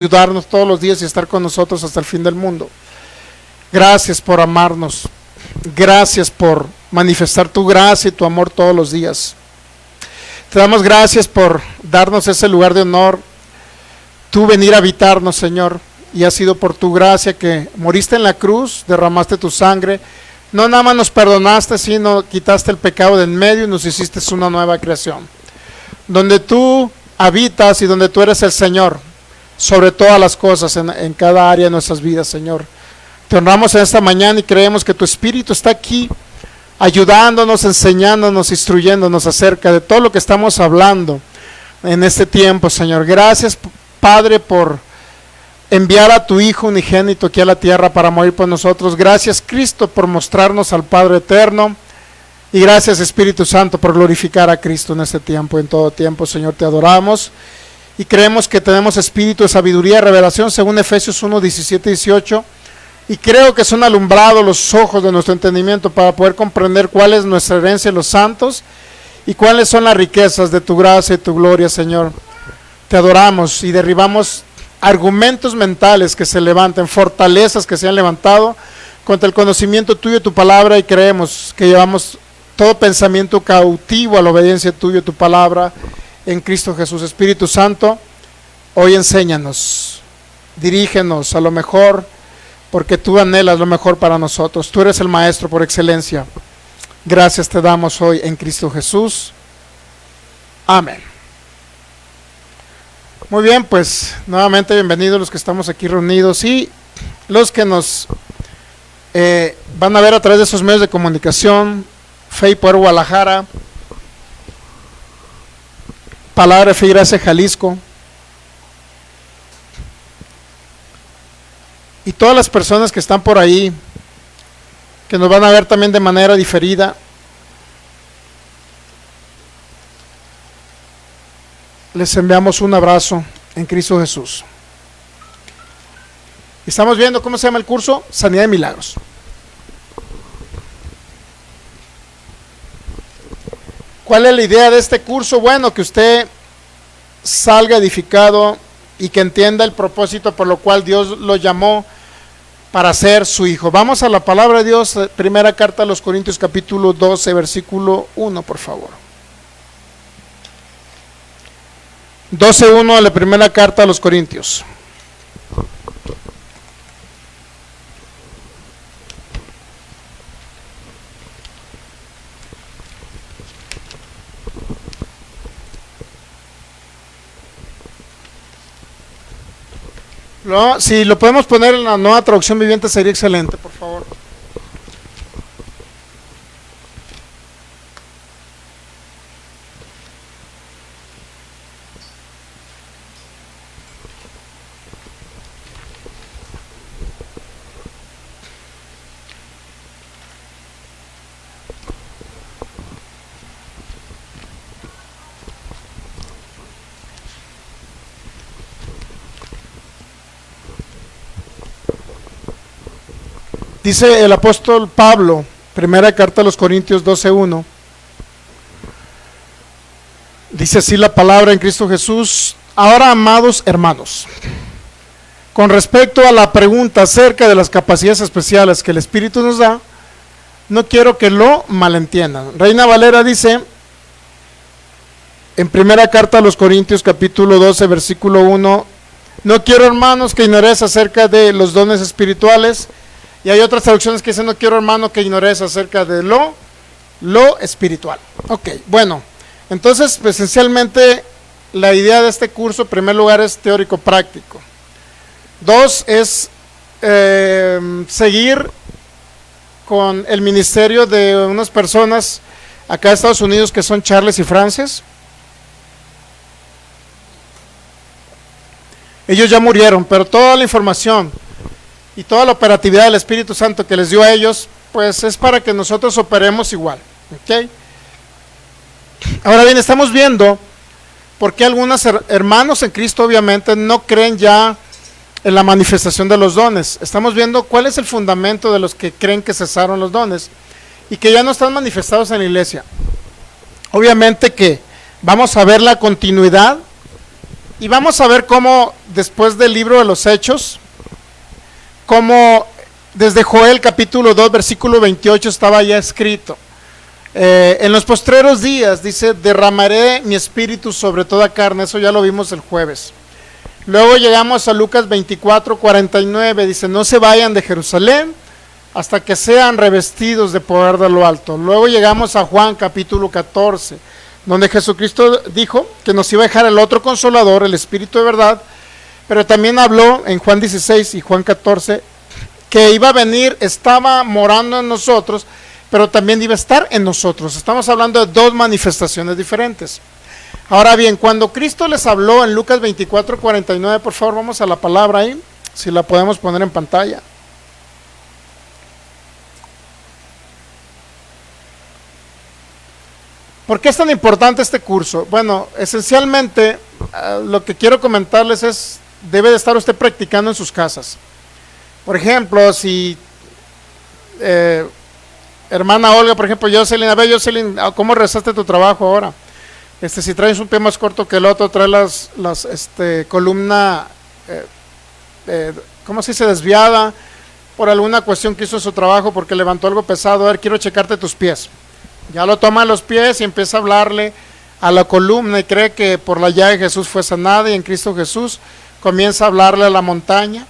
ayudarnos todos los días y estar con nosotros hasta el fin del mundo. Gracias por amarnos. Gracias por manifestar tu gracia y tu amor todos los días. Te damos gracias por darnos ese lugar de honor, tú venir a habitarnos, Señor, y ha sido por tu gracia que moriste en la cruz, derramaste tu sangre, no nada más nos perdonaste, sino quitaste el pecado de en medio y nos hiciste una nueva creación, donde tú habitas y donde tú eres el Señor sobre todas las cosas en cada área de nuestras vidas, Señor. Te honramos en esta mañana y creemos que tu Espíritu está aquí ayudándonos, enseñándonos, instruyéndonos acerca de todo lo que estamos hablando en este tiempo, Señor. Gracias, Padre, por enviar a tu Hijo unigénito aquí a la tierra para morir por nosotros. Gracias, Cristo, por mostrarnos al Padre eterno. Y gracias, Espíritu Santo, por glorificar a Cristo en este tiempo, en todo tiempo, Señor. Te adoramos y creemos que tenemos espíritu de sabiduría y revelación, según Efesios 1, 17 y 18. Y creo que son alumbrados los ojos de nuestro entendimiento para poder comprender cuál es nuestra herencia en los santos y cuáles son las riquezas de tu gracia y tu gloria, Señor. Te adoramos y derribamos argumentos mentales que se levanten, fortalezas que se han levantado contra el conocimiento tuyo y tu palabra, y creemos que llevamos todo pensamiento cautivo a la obediencia tuya y tu palabra en Cristo Jesús. Espíritu Santo, hoy enséñanos, dirígenos a lo mejor, porque tú anhelas lo mejor para nosotros. Tú eres el Maestro por excelencia. Gracias te damos hoy en Cristo Jesús. Amén. Muy bien, pues nuevamente bienvenidos los que estamos aquí reunidos y los que nos van a ver a través de esos medios de comunicación, Fe y Poder Guadalajara, Palabra de Fe y Gracia Jalisco, y todas las personas que están por ahí, que nos van a ver también de manera diferida. Les enviamos un abrazo en Cristo Jesús. Estamos viendo, ¿cómo se llama el curso? Sanidad de Milagros. ¿Cuál es la idea de este curso? Bueno, que usted salga edificado y que entienda el propósito por lo cual Dios lo llamó para ser su hijo. Vamos a la palabra de Dios, primera carta a los Corintios, capítulo 12, versículo 1, por favor. 12:1 de la primera carta a los Corintios. No, si lo podemos poner en la nueva traducción viviente sería excelente, por favor. Dice el apóstol Pablo, primera carta a los Corintios 12:1. Dice así la palabra en Cristo Jesús. Ahora, amados hermanos, con respecto a la pregunta acerca de las capacidades especiales que el Espíritu nos da, no quiero que lo malentiendan. Reina Valera dice, en primera carta a los Corintios, capítulo 12, versículo 1, no quiero, hermanos, que ignoréis acerca de los dones espirituales. Y hay otras traducciones que dicen, no quiero, hermano, que ignores acerca de lo espiritual. Ok, bueno, entonces, pues, esencialmente, la idea de este curso, en primer lugar, es teórico-práctico. 2, es seguir con el ministerio de unas personas acá de Estados Unidos que son Charles y Frances. Ellos ya murieron, pero toda la información y toda la operatividad del Espíritu Santo que les dio a ellos, pues es para que nosotros operemos igual. ¿Okay? Ahora bien, estamos viendo por qué algunos hermanos en Cristo obviamente no creen ya en la manifestación de los dones. Estamos viendo cuál es el fundamento de los que creen que cesaron los dones y que ya no están manifestados en la iglesia. Obviamente que vamos a ver la continuidad Y vamos a ver cómo después del libro de los Hechos, cómo desde Joel capítulo 2 versículo 28 estaba ya escrito. En los postreros días, dice, derramaré mi espíritu sobre toda carne. Eso ya lo vimos el jueves. Luego llegamos a Lucas 24, 49. Dice, no se vayan de Jerusalén hasta que sean revestidos de poder de lo alto. Luego llegamos a Juan capítulo 14, donde Jesucristo dijo que nos iba a dejar el otro consolador, el Espíritu de verdad. Pero también habló en Juan 16 y Juan 14 que iba a venir, estaba morando en nosotros, pero también iba a estar en nosotros. Estamos hablando de dos manifestaciones diferentes. Ahora bien, cuando Cristo les habló en Lucas 24, 49, por favor, vamos a la palabra ahí, si la podemos poner en pantalla. ¿Por qué es tan importante este curso? Bueno, esencialmente, lo que quiero comentarles es, debe de estar usted practicando en sus casas. Por ejemplo, si... hermana Olga, por ejemplo, Jocelyn, a ver, Jocelyn, ¿cómo rezaste tu trabajo ahora? Si traes un pie más corto que el otro, trae las columna, ¿cómo se dice? Desviada, por alguna cuestión que hizo su trabajo, porque levantó algo pesado. A ver, quiero checarte tus pies. Ya lo toma los pies y empieza a hablarle a la columna y cree que por la llaga de Jesús fue sanada, y en Cristo Jesús comienza a hablarle a la montaña,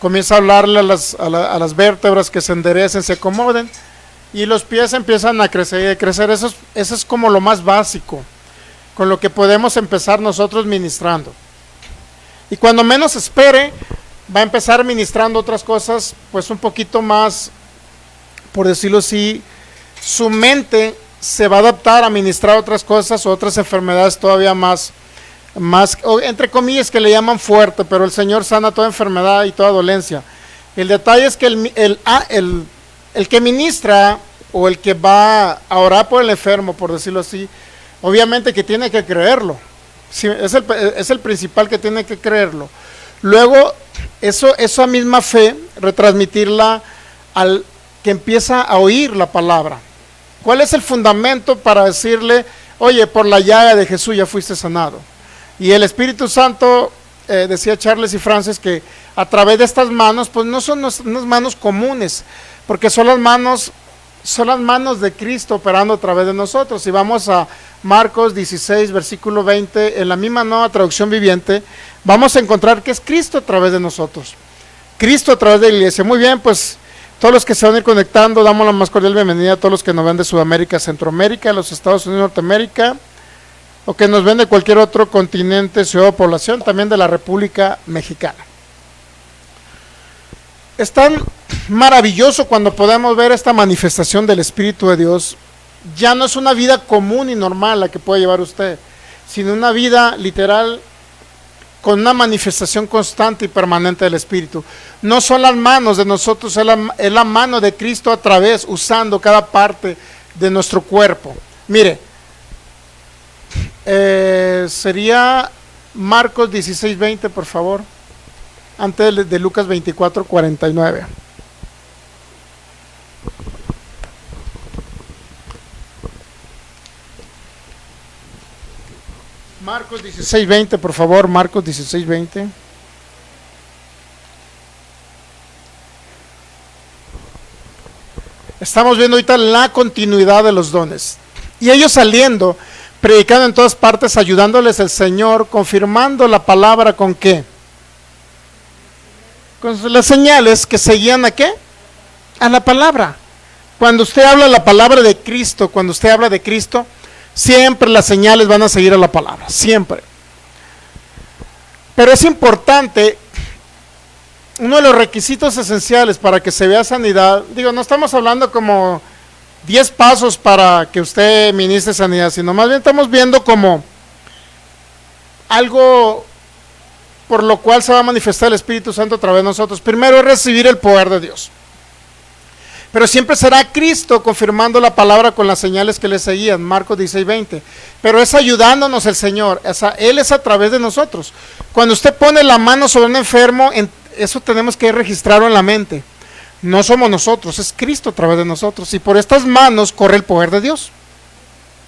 comienza a hablarle a las vértebras que se enderecen, se acomoden, y los pies empiezan a crecer y a crecer. Eso es como lo más básico, con lo que podemos empezar nosotros ministrando. Y cuando menos espere, va a empezar ministrando otras cosas, pues un poquito más, por decirlo así, su mente se va a adaptar a ministrar otras cosas o otras enfermedades todavía más, entre comillas, que le llaman fuerte, pero el Señor sana toda enfermedad y toda dolencia. El detalle es que el que ministra, o el que va a orar por el enfermo, por decirlo así, obviamente que tiene que creerlo. Sí, es el principal que tiene que creerlo. Luego, esa misma fe, retransmitirla al que empieza a oír la palabra. ¿Cuál es el fundamento para decirle, oye, por la llaga de Jesús ya fuiste sanado? Y el Espíritu Santo, decía Charles y Francis, que a través de estas manos, pues no son unas manos comunes, porque son las manos de Cristo operando a través de nosotros. Y vamos a Marcos 16, versículo 20, en la misma Nueva Traducción Viviente, vamos a encontrar que es Cristo a través de nosotros, Cristo a través de la iglesia. Muy bien, pues todos los que se van a ir conectando, damos la más cordial bienvenida a todos los que nos ven de Sudamérica, Centroamérica, los Estados Unidos, Norteamérica, o que nos ven de cualquier otro continente, ciudad o población, también de la República Mexicana. Es tan maravilloso cuando podemos ver esta manifestación del Espíritu de Dios. Ya no es una vida común y normal la que puede llevar usted, sino una vida literal con una manifestación constante y permanente del Espíritu. No son las manos de nosotros, es la mano de Cristo a través, usando cada parte de nuestro cuerpo. Mire, sería Marcos 16, 20, por favor, antes de Lucas 24, 49. Marcos 16, 20, por favor, Marcos 16, 20. Estamos viendo ahorita la continuidad de los dones. Y ellos saliendo, predicando en todas partes, ayudándoles el Señor, confirmando la palabra ¿con qué? Con las señales que seguían ¿a qué? A la palabra. Cuando usted habla la palabra de Cristo, cuando usted habla de Cristo, siempre las señales van a seguir a la palabra, siempre. Pero es importante, uno de los requisitos esenciales para que se vea sanidad, digo, no estamos hablando como 10 pasos para que usted ministre sanidad, sino más bien estamos viendo como algo por lo cual se va a manifestar el Espíritu Santo a través de nosotros. Primero es recibir el poder de Dios. Pero siempre será Cristo confirmando la palabra con las señales que le seguían, Marcos 16, 20. Pero es ayudándonos el Señor, Él es a través de nosotros. Cuando usted pone la mano sobre un enfermo, eso tenemos que registrarlo en la mente. No somos nosotros, es Cristo a través de nosotros. Y por estas manos corre el poder de Dios.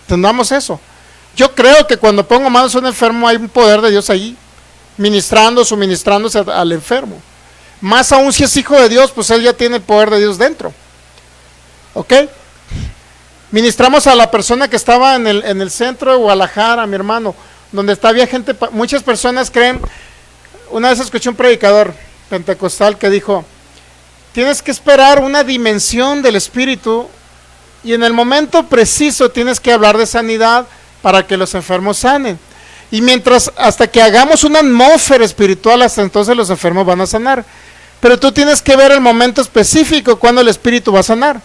Entendamos eso. Yo creo que cuando pongo manos a un enfermo hay un poder de Dios ahí. suministrándose al enfermo. Más aún si es hijo de Dios, pues él ya tiene el poder de Dios dentro. ¿Ok? Ministramos a la persona que estaba en el centro de Guadalajara, mi hermano, donde había gente, muchas personas creen. Una vez escuché un predicador pentecostal que dijo: tienes que esperar una dimensión del Espíritu y en el momento preciso tienes que hablar de sanidad para que los enfermos sanen. Y hasta que hagamos una atmósfera espiritual, hasta entonces los enfermos van a sanar. Pero tú tienes que ver el momento específico cuando el Espíritu va a sanar.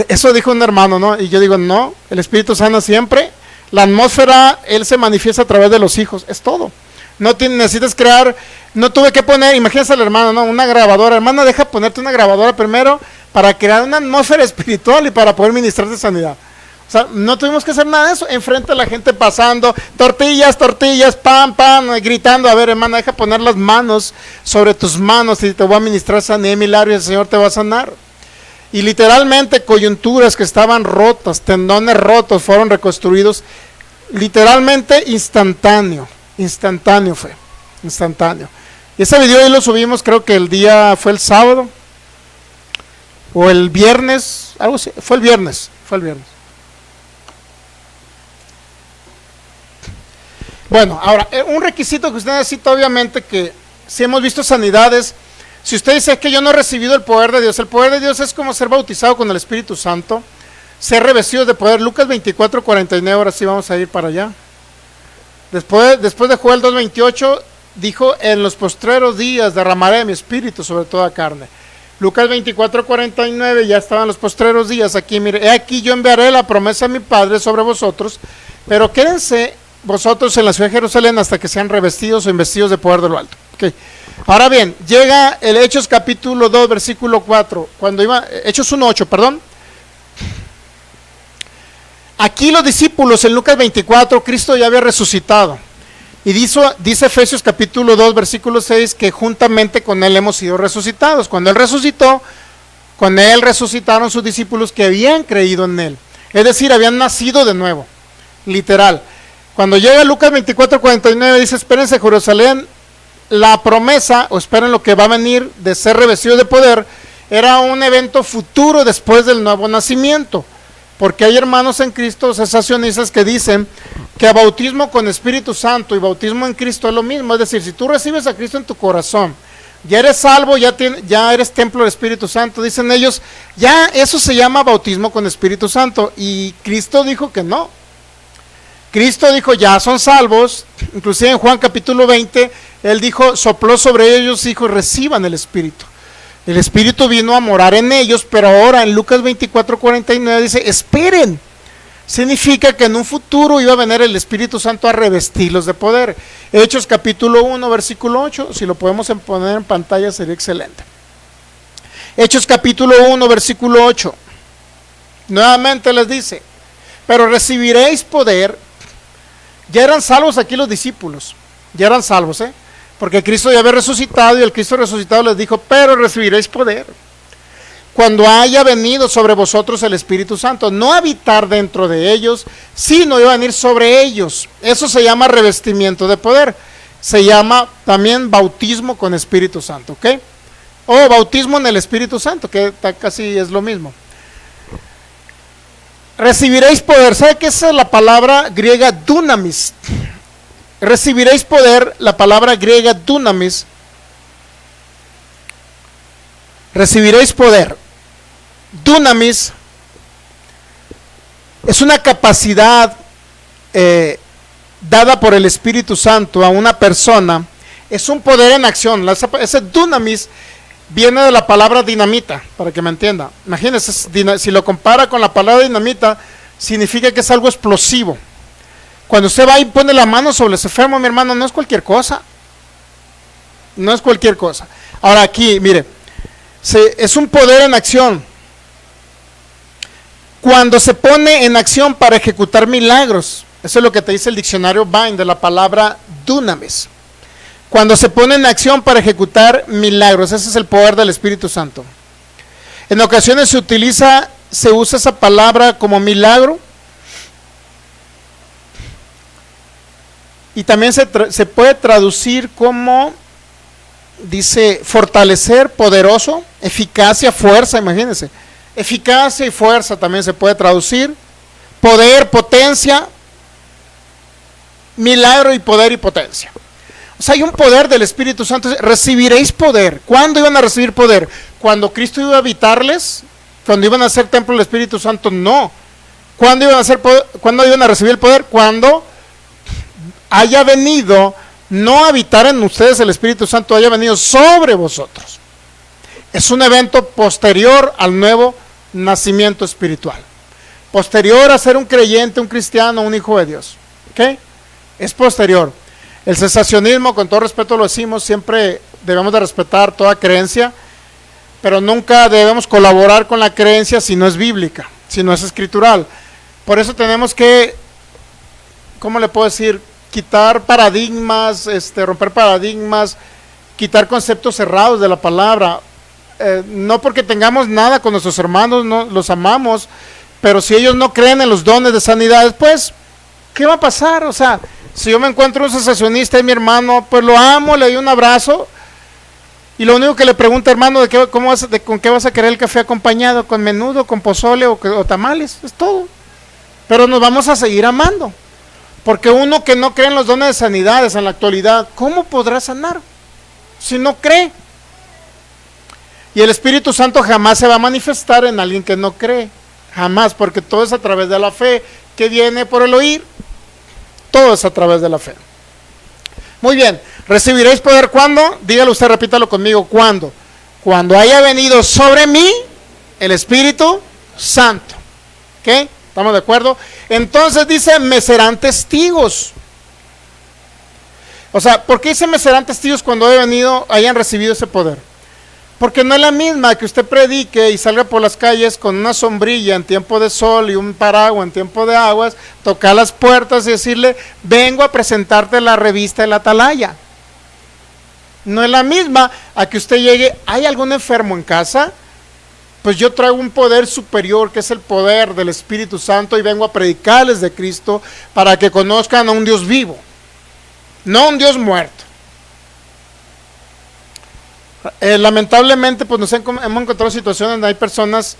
Eso dijo un hermano, ¿no? Y yo digo, no, el Espíritu sana siempre. La atmósfera, Él se manifiesta a través de los hijos, es todo. No necesitas crear, no tuve que poner, imagínate al hermano, ¿no? Una grabadora. Hermana, deja ponerte una grabadora primero para crear una atmósfera espiritual y para poder ministrar de sanidad. O sea, no tuvimos que hacer nada de eso. Enfrente a la gente pasando, tortillas, pan, gritando. A ver, hermana, deja poner las manos sobre tus manos y te voy a ministrar sanidad y milagro y el Señor te va a sanar. Y literalmente coyunturas que estaban rotas, tendones rotos, fueron reconstruidos. Literalmente instantáneo fue, instantáneo. Y ese video ahí lo subimos, creo que fue el sábado o el viernes, algo así, fue el viernes. Bueno, ahora, un requisito que usted necesita, obviamente, que si hemos visto sanidades, si usted dice que yo no he recibido el poder de Dios es como ser bautizado con el Espíritu Santo, ser revestidos de poder. Lucas 24:49, ahora sí vamos a ir para allá. Después de Joel 2:28, dijo: en los postreros días derramaré mi espíritu sobre toda carne. Lucas 24:49, ya estaban los postreros días. Aquí, mire, he aquí yo enviaré la promesa de mi Padre sobre vosotros, pero quédense vosotros en la ciudad de Jerusalén hasta que sean revestidos o investidos de poder de lo alto. Okay. Ahora bien, llega el Hechos capítulo 2, versículo 4, Hechos 1:8, perdón. Aquí los discípulos, en Lucas 24, Cristo ya había resucitado. Y dice Efesios capítulo 2, versículo 6, que juntamente con Él hemos sido resucitados. Cuando Él resucitó, con Él resucitaron sus discípulos que habían creído en Él. Es decir, habían nacido de nuevo, literal. Cuando llega Lucas 24:49, dice: espérense Jerusalén, la promesa, o esperen lo que va a venir de ser revestido de poder, era un evento futuro después del nuevo nacimiento. Porque hay hermanos en Cristo cesacionistas que dicen que bautismo con Espíritu Santo y bautismo en Cristo es lo mismo. Es decir, si tú recibes a Cristo en tu corazón, ya eres salvo, ya eres templo del Espíritu Santo, dicen ellos, ya eso se llama bautismo con Espíritu Santo. Y Cristo dijo que no. Cristo dijo, ya son salvos. Inclusive en Juan capítulo 20, Él dijo, sopló sobre ellos, dijo, reciban el Espíritu. El Espíritu vino a morar en ellos, pero ahora en Lucas 24:49 dice, esperen. Significa que en un futuro iba a venir el Espíritu Santo a revestirlos de poder. Hechos capítulo 1, versículo 8, si lo podemos poner en pantalla sería excelente. Hechos capítulo 1, versículo 8. Nuevamente les dice, pero recibiréis poder. Ya eran salvos aquí los discípulos, ya eran salvos, porque Cristo ya había resucitado y el Cristo resucitado les dijo, pero recibiréis poder cuando haya venido sobre vosotros el Espíritu Santo, no habitar dentro de ellos, sino iba a venir sobre ellos. Eso se llama revestimiento de poder, se llama también bautismo con Espíritu Santo, ¿ok? O bautismo en el Espíritu Santo, que casi es lo mismo. Recibiréis poder, ¿sabe qué es la palabra griega dunamis? Recibiréis poder, la palabra griega dunamis. Recibiréis poder. Dunamis es una capacidad dada por el Espíritu Santo a una persona. Es un poder en acción. Ese dunamis viene de la palabra dinamita, para que me entienda. Imagínense, si lo compara con la palabra dinamita, significa que es algo explosivo. Cuando usted va y pone la mano sobre ese enfermo, mi hermano, no es cualquier cosa. No es cualquier cosa. Ahora aquí, mire, es un poder en acción. Cuando se pone en acción para ejecutar milagros. Eso es lo que te dice el diccionario Vine de la palabra dunamis. Cuando se pone en acción para ejecutar milagros, ese es el poder del Espíritu Santo. En ocasiones se usa esa palabra como milagro. Y también se puede traducir como, dice, fortalecer, poderoso, eficacia, fuerza, imagínense. Eficacia y fuerza también se puede traducir. Poder, potencia, milagro y poder y potencia. O sea, hay un poder del Espíritu Santo. Recibiréis poder. ¿Cuándo iban a recibir poder? ¿Cuando Cristo iba a habitarles? ¿Cuando iban a ser templo del Espíritu Santo? No. ¿Cuándo iban a recibir el poder? Cuando haya venido, no a habitar en ustedes el Espíritu Santo, haya venido sobre vosotros. Es un evento posterior al nuevo nacimiento espiritual. Posterior a ser un creyente, un cristiano, un hijo de Dios. ¿Ok? Es posterior. El cesacionismo, con todo respeto lo decimos, siempre debemos de respetar toda creencia, pero nunca debemos colaborar con la creencia si no es bíblica, si no es escritural. Por eso tenemos que, ¿cómo le puedo decir? Quitar paradigmas, romper paradigmas, quitar conceptos cerrados de la palabra. No porque tengamos nada con nuestros hermanos, no, los amamos, pero si ellos no creen en los dones de sanidad, pues, ¿qué va a pasar? O sea, si yo me encuentro un cesacionista y mi hermano, pues lo amo, le doy un abrazo, y lo único que le pregunto, hermano, ¿con qué vas a querer el café acompañado? ¿Con menudo, con pozole o tamales? Es todo. Pero nos vamos a seguir amando. Porque uno que no cree en los dones de sanidades en la actualidad, ¿cómo podrá sanar si no cree? Y el Espíritu Santo jamás se va a manifestar en alguien que no cree. Jamás, porque todo es a través de la fe, que viene por el oír. Todo es a través de la fe. Muy bien, ¿recibiréis poder cuándo? Dígalo usted, repítalo conmigo, ¿cuándo? Cuando haya venido sobre mí el Espíritu Santo. ¿Ok? ¿Estamos de acuerdo? Entonces dice, me serán testigos. O sea, ¿por qué dice me serán testigos cuando hayan recibido ese poder? Porque no es la misma que usted predique y salga por las calles con una sombrilla en tiempo de sol y un paraguas en tiempo de aguas, tocar las puertas y decirle, vengo a presentarte la revista de la Atalaya. No es la misma a que usted llegue, ¿hay algún enfermo en casa? Pues yo traigo un poder superior que es el poder del Espíritu Santo y vengo a predicarles de Cristo para que conozcan a un Dios vivo, no a un Dios muerto. Lamentablemente pues hemos encontrado situaciones donde hay personas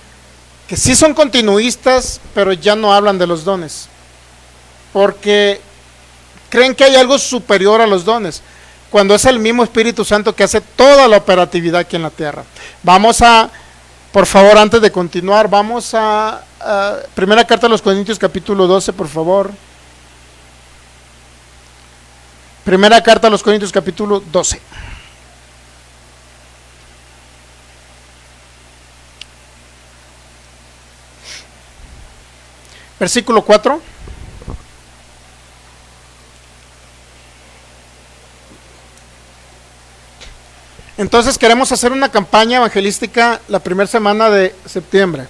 que sí son continuistas, pero ya no hablan de los dones, porque creen que hay algo superior a los dones, cuando es el mismo Espíritu Santo que hace toda la operatividad aquí en la tierra. Por favor, antes de continuar, vamos a primera carta a los Corintios capítulo 12, por favor. Primera carta a los Corintios capítulo 12. Versículo 4. Entonces queremos hacer una campaña evangelística la primera semana de septiembre.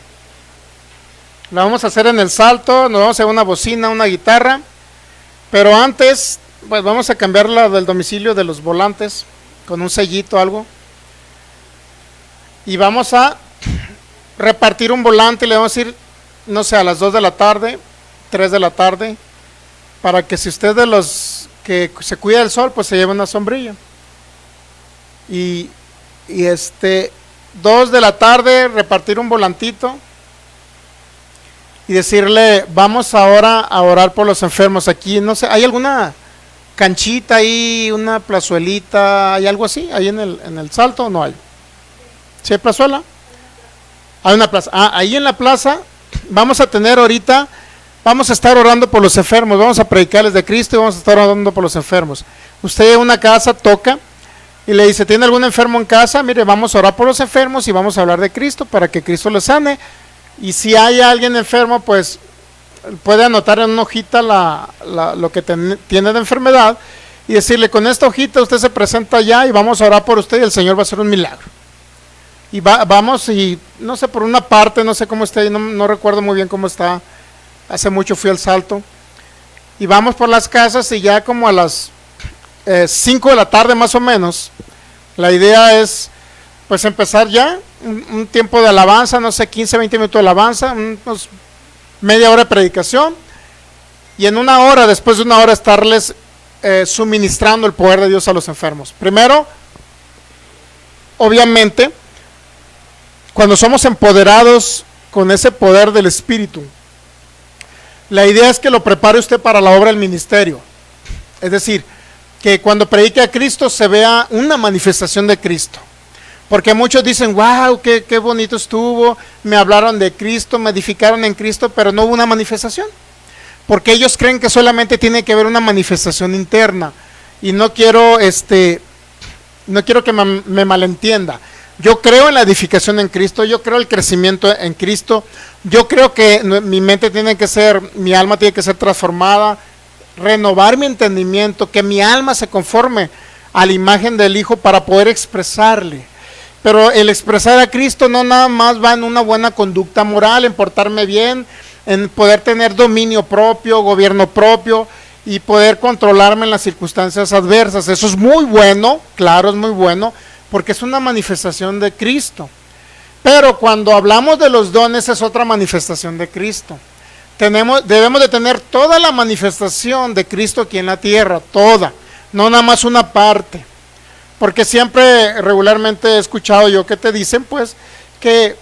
La vamos a hacer en el Salto, nos vamos a hacer una bocina, una guitarra, pero antes pues vamos a cambiarla del domicilio de los volantes con un sellito, algo. Y vamos a repartir un volante y le vamos a ir, no sé, a las 2 de la tarde, 3 de la tarde, para que si usted de los que se cuida del sol, pues se lleve una sombrilla. Y 2 de la tarde repartir un volantito y decirle, vamos ahora a orar por los enfermos. Aquí, no sé, ¿hay alguna canchita ahí, una plazuelita, hay algo así, ahí en el Salto o no hay? ¿Sí hay plazuela? Hay una plaza. Ahí en la plaza vamos a tener ahorita, vamos a estar orando por los enfermos, vamos a predicarles de Cristo y vamos a estar orando por los enfermos. Usted en una casa toca y le dice, ¿tiene algún enfermo en casa? Mire, vamos a orar por los enfermos y vamos a hablar de Cristo para que Cristo los sane. Y si hay alguien enfermo, pues puede anotar en una hojita lo que tiene de enfermedad y decirle, con esta hojita usted se presenta allá y vamos a orar por usted y el Señor va a hacer un milagro. Y vamos, y no sé, por una parte, no sé cómo está ahí, no recuerdo muy bien cómo está, hace mucho fui al Salto, y vamos por las casas y ya como a las 5 de la tarde más o menos, la idea es pues empezar ya un tiempo de alabanza, no sé, 15, 20 minutos de alabanza, media hora de predicación, y en una hora, después de una hora estarles suministrando el poder de Dios a los enfermos? Primero, obviamente, cuando somos empoderados con ese poder del Espíritu, la idea es que lo prepare usted para la obra del ministerio. Es decir, que cuando predique a Cristo se vea una manifestación de Cristo. Porque muchos dicen, wow, qué bonito estuvo, me hablaron de Cristo, me edificaron en Cristo, pero no hubo una manifestación. Porque ellos creen que solamente tiene que haber una manifestación interna. Y no quiero que me malentienda. Yo creo en la edificación en Cristo, yo creo en el crecimiento en Cristo, yo creo que mi alma tiene que ser transformada, renovar mi entendimiento, que mi alma se conforme a la imagen del Hijo para poder expresarle. Pero el expresar a Cristo no nada más va en una buena conducta moral, en portarme bien, en poder tener dominio propio, gobierno propio y poder controlarme en las circunstancias adversas. Eso es muy bueno, claro, es muy bueno, porque es una manifestación de Cristo. Pero cuando hablamos de los dones es otra manifestación de Cristo. Debemos de tener toda la manifestación de Cristo aquí en la tierra, toda, no nada más una parte. Porque siempre regularmente he escuchado yo que te dicen pues que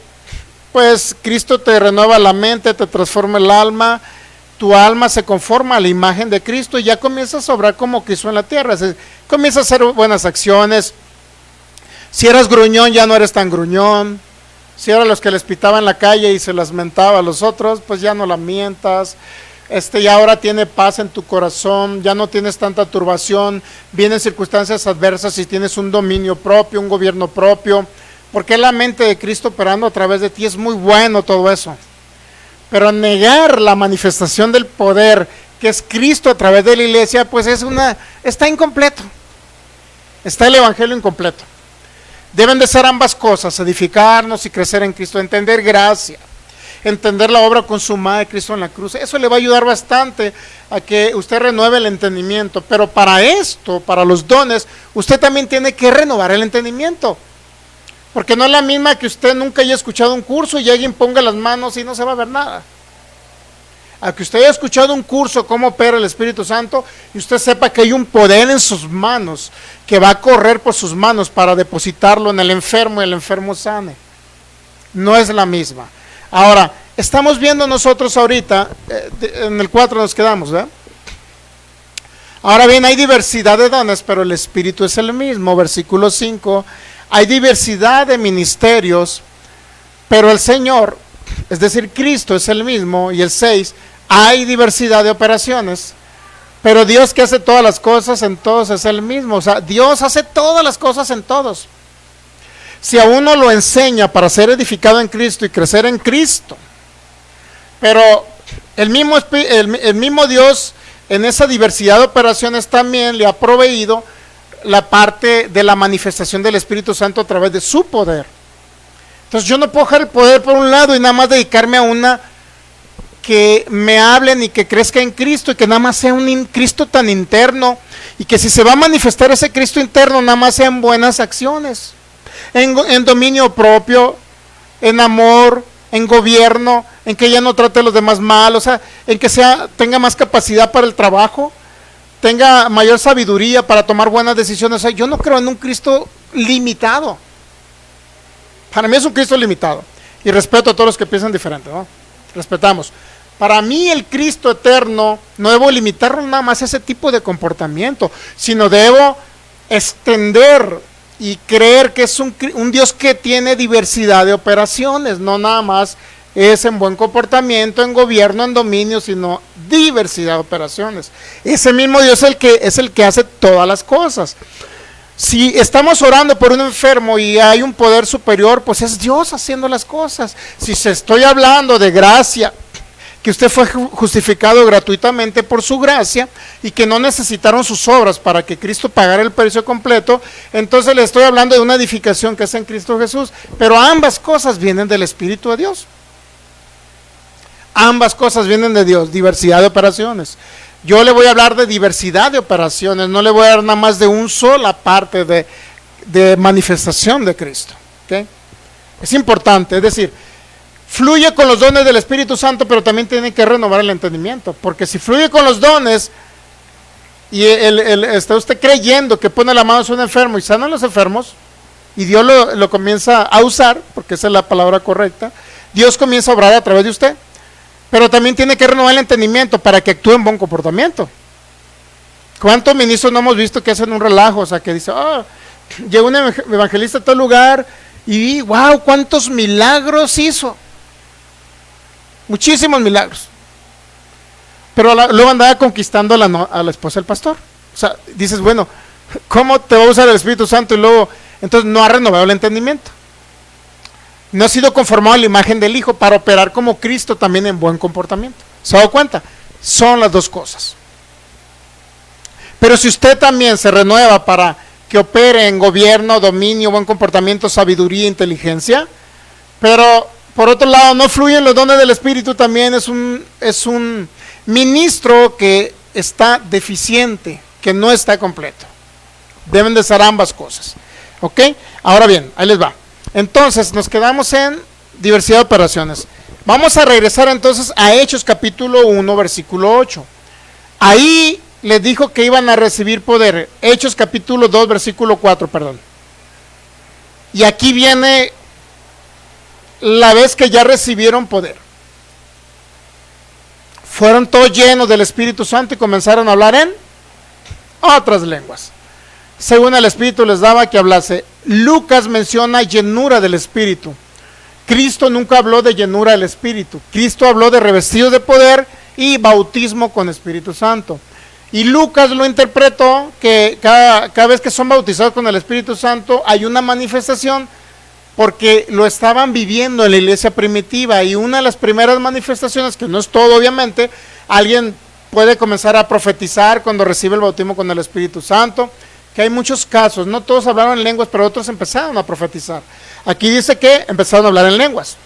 pues Cristo te renueva la mente, te transforma el alma, tu alma se conforma a la imagen de Cristo y ya comienzas a obrar como Cristo en la tierra. Comienzas a hacer buenas acciones. Si eras gruñón ya no eres tan gruñón. Si eran los que les pitaba en la calle y se las mentaba a los otros, pues ya no la mientas. Ya ahora tiene paz en tu corazón, ya no tienes tanta turbación, vienen circunstancias adversas y tienes un dominio propio, un gobierno propio, porque la mente de Cristo operando a través de ti. Es muy bueno todo eso. Pero negar la manifestación del poder que es Cristo a través de la iglesia, pues está incompleto. Está el evangelio incompleto. Deben de ser ambas cosas, edificarnos y crecer en Cristo, entender gracia, entender la obra consumada de Cristo en la cruz. Eso le va a ayudar bastante a que usted renueve el entendimiento. Pero para esto, para los dones, usted también tiene que renovar el entendimiento. Porque no es la misma que usted nunca haya escuchado un curso y alguien ponga las manos y no se va a ver nada. A que usted haya escuchado un curso cómo opera el Espíritu Santo y usted sepa que hay un poder en sus manos que va a correr por sus manos para depositarlo en el enfermo y el enfermo sane. No es la misma. Ahora, estamos viendo nosotros ahorita, en el 4 nos quedamos, ¿verdad? Ahora bien, hay diversidad de dones, pero el Espíritu es el mismo. Versículo 5, hay diversidad de ministerios, pero el Señor, es decir, Cristo es el mismo. Y el 6, hay diversidad de operaciones, pero Dios que hace todas las cosas en todos es el mismo. O sea, Dios hace todas las cosas en todos. Si a uno lo enseña para ser edificado en Cristo y crecer en Cristo, pero el mismo Dios en esa diversidad de operaciones también le ha proveído la parte de la manifestación del Espíritu Santo a través de su poder. Entonces yo no puedo dejar el poder por un lado y nada más dedicarme a una que me hablen y que crezca en Cristo y que nada más sea un Cristo tan interno y que si se va a manifestar ese Cristo interno nada más sean buenas acciones, en dominio propio, en amor, en gobierno, en que ella no trate a los demás mal, o sea, en que tenga más capacidad para el trabajo, tenga mayor sabiduría para tomar buenas decisiones. O sea, yo no creo en un Cristo limitado. Para mí es un Cristo limitado. Y respeto a todos los que piensan diferente, ¿no? Respetamos. Para mí el Cristo eterno no debo limitarlo nada más a ese tipo de comportamiento, sino debo extender y creer que es un Dios que tiene diversidad de operaciones, no nada más es en buen comportamiento, en gobierno, en dominio, sino diversidad de operaciones. Ese mismo Dios es el que hace todas las cosas. Si estamos orando por un enfermo y hay un poder superior, pues es Dios haciendo las cosas. Si se estoy hablando de gracia, que usted fue justificado gratuitamente por su gracia y que no necesitaron sus obras para que Cristo pagara el precio completo, entonces le estoy hablando de una edificación que es en Cristo Jesús. Pero ambas cosas vienen del Espíritu de Dios. Ambas cosas vienen de Dios, diversidad de operaciones. Yo le voy a hablar de diversidad de operaciones, no le voy a dar nada más de una sola parte de manifestación de Cristo. ¿Okay? Es importante, es decir, fluye con los dones del Espíritu Santo, pero también tiene que renovar el entendimiento, porque si fluye con los dones y está usted creyendo que pone la mano sobre un enfermo y sana a los enfermos, y Dios lo comienza a usar, porque esa es la palabra correcta, Dios comienza a obrar a través de usted, pero también tiene que renovar el entendimiento para que actúe en buen comportamiento. ¿Cuántos ministros no hemos visto que hacen un relajo? O sea, que dice, llegó un evangelista a tal lugar y wow, cuántos milagros hizo. Muchísimos milagros. Pero luego andaba conquistando a la esposa del pastor. O sea, dices, bueno, ¿cómo te va a usar el Espíritu Santo? Y luego, entonces no ha renovado el entendimiento. No ha sido conformado a la imagen del Hijo para operar como Cristo también en buen comportamiento. ¿Se ha dado cuenta? Son las dos cosas. Pero si usted también se renueva para que opere en gobierno, dominio, buen comportamiento, sabiduría, inteligencia, pero por otro lado no fluyen los dones del Espíritu, también es un ministro que está deficiente, que no está completo. Deben de ser ambas cosas. ¿Ok? Ahora bien, ahí les va. Entonces nos quedamos en diversidad de operaciones. Vamos a regresar entonces a Hechos capítulo 1 versículo 8. Ahí les dijo que iban a recibir poder. Hechos capítulo 2 versículo 4, perdón. Y aquí viene la vez que ya recibieron poder. Fueron todos llenos del Espíritu Santo y comenzaron a hablar en otras lenguas, según el Espíritu les daba que hablase. Lucas menciona llenura del Espíritu. Cristo nunca habló de llenura del Espíritu. Cristo habló de revestidos de poder y bautismo con Espíritu Santo. Y Lucas lo interpretó que cada vez que son bautizados con el Espíritu Santo hay una manifestación, porque lo estaban viviendo en la iglesia primitiva. Y una de las primeras manifestaciones, que no es todo obviamente, alguien puede comenzar a profetizar cuando recibe el bautismo con el Espíritu Santo, que hay muchos casos, no todos hablaron en lenguas, pero otros empezaron a profetizar. Aquí dice que empezaron a hablar en lenguas,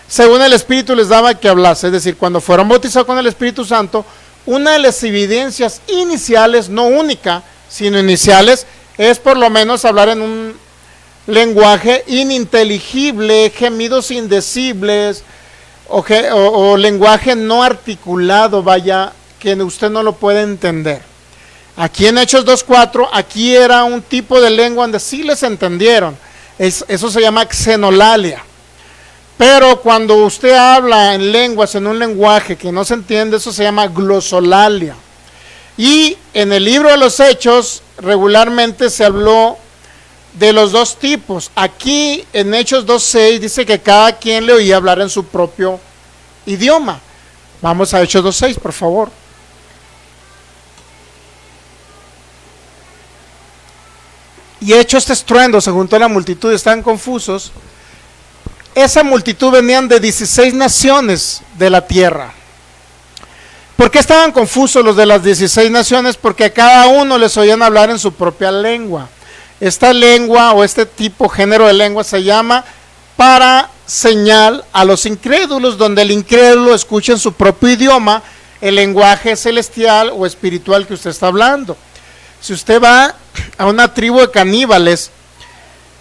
según el Espíritu les daba que hablase. Es decir, cuando fueron bautizados con el Espíritu Santo, una de las evidencias iniciales, no única, sino iniciales, es por lo menos hablar en un lenguaje ininteligible, gemidos indecibles, o lenguaje no articulado, vaya, que usted no lo puede entender. Aquí en Hechos 2.4, aquí era un tipo de lengua donde sí les entendieron. Eso se llama xenolalia. Pero cuando usted habla en lenguas, en un lenguaje que no se entiende, eso se llama glosolalia. Y en el libro de los Hechos regularmente se habló de los dos tipos. Aquí en Hechos 2.6 dice que cada quien le oía hablar en su propio idioma. Vamos a Hechos 2.6, por favor. Y hecho este estruendo, se juntó la multitud y estaban confusos. Esa multitud venían de 16 naciones de la tierra. ¿Por qué estaban confusos los de las 16 naciones? Porque a cada uno les oían hablar en su propia lengua. Esta lengua o este tipo, género de lengua se llama para señal a los incrédulos, donde el incrédulo escucha en su propio idioma el lenguaje celestial o espiritual que usted está hablando. Si usted va a una tribu de caníbales,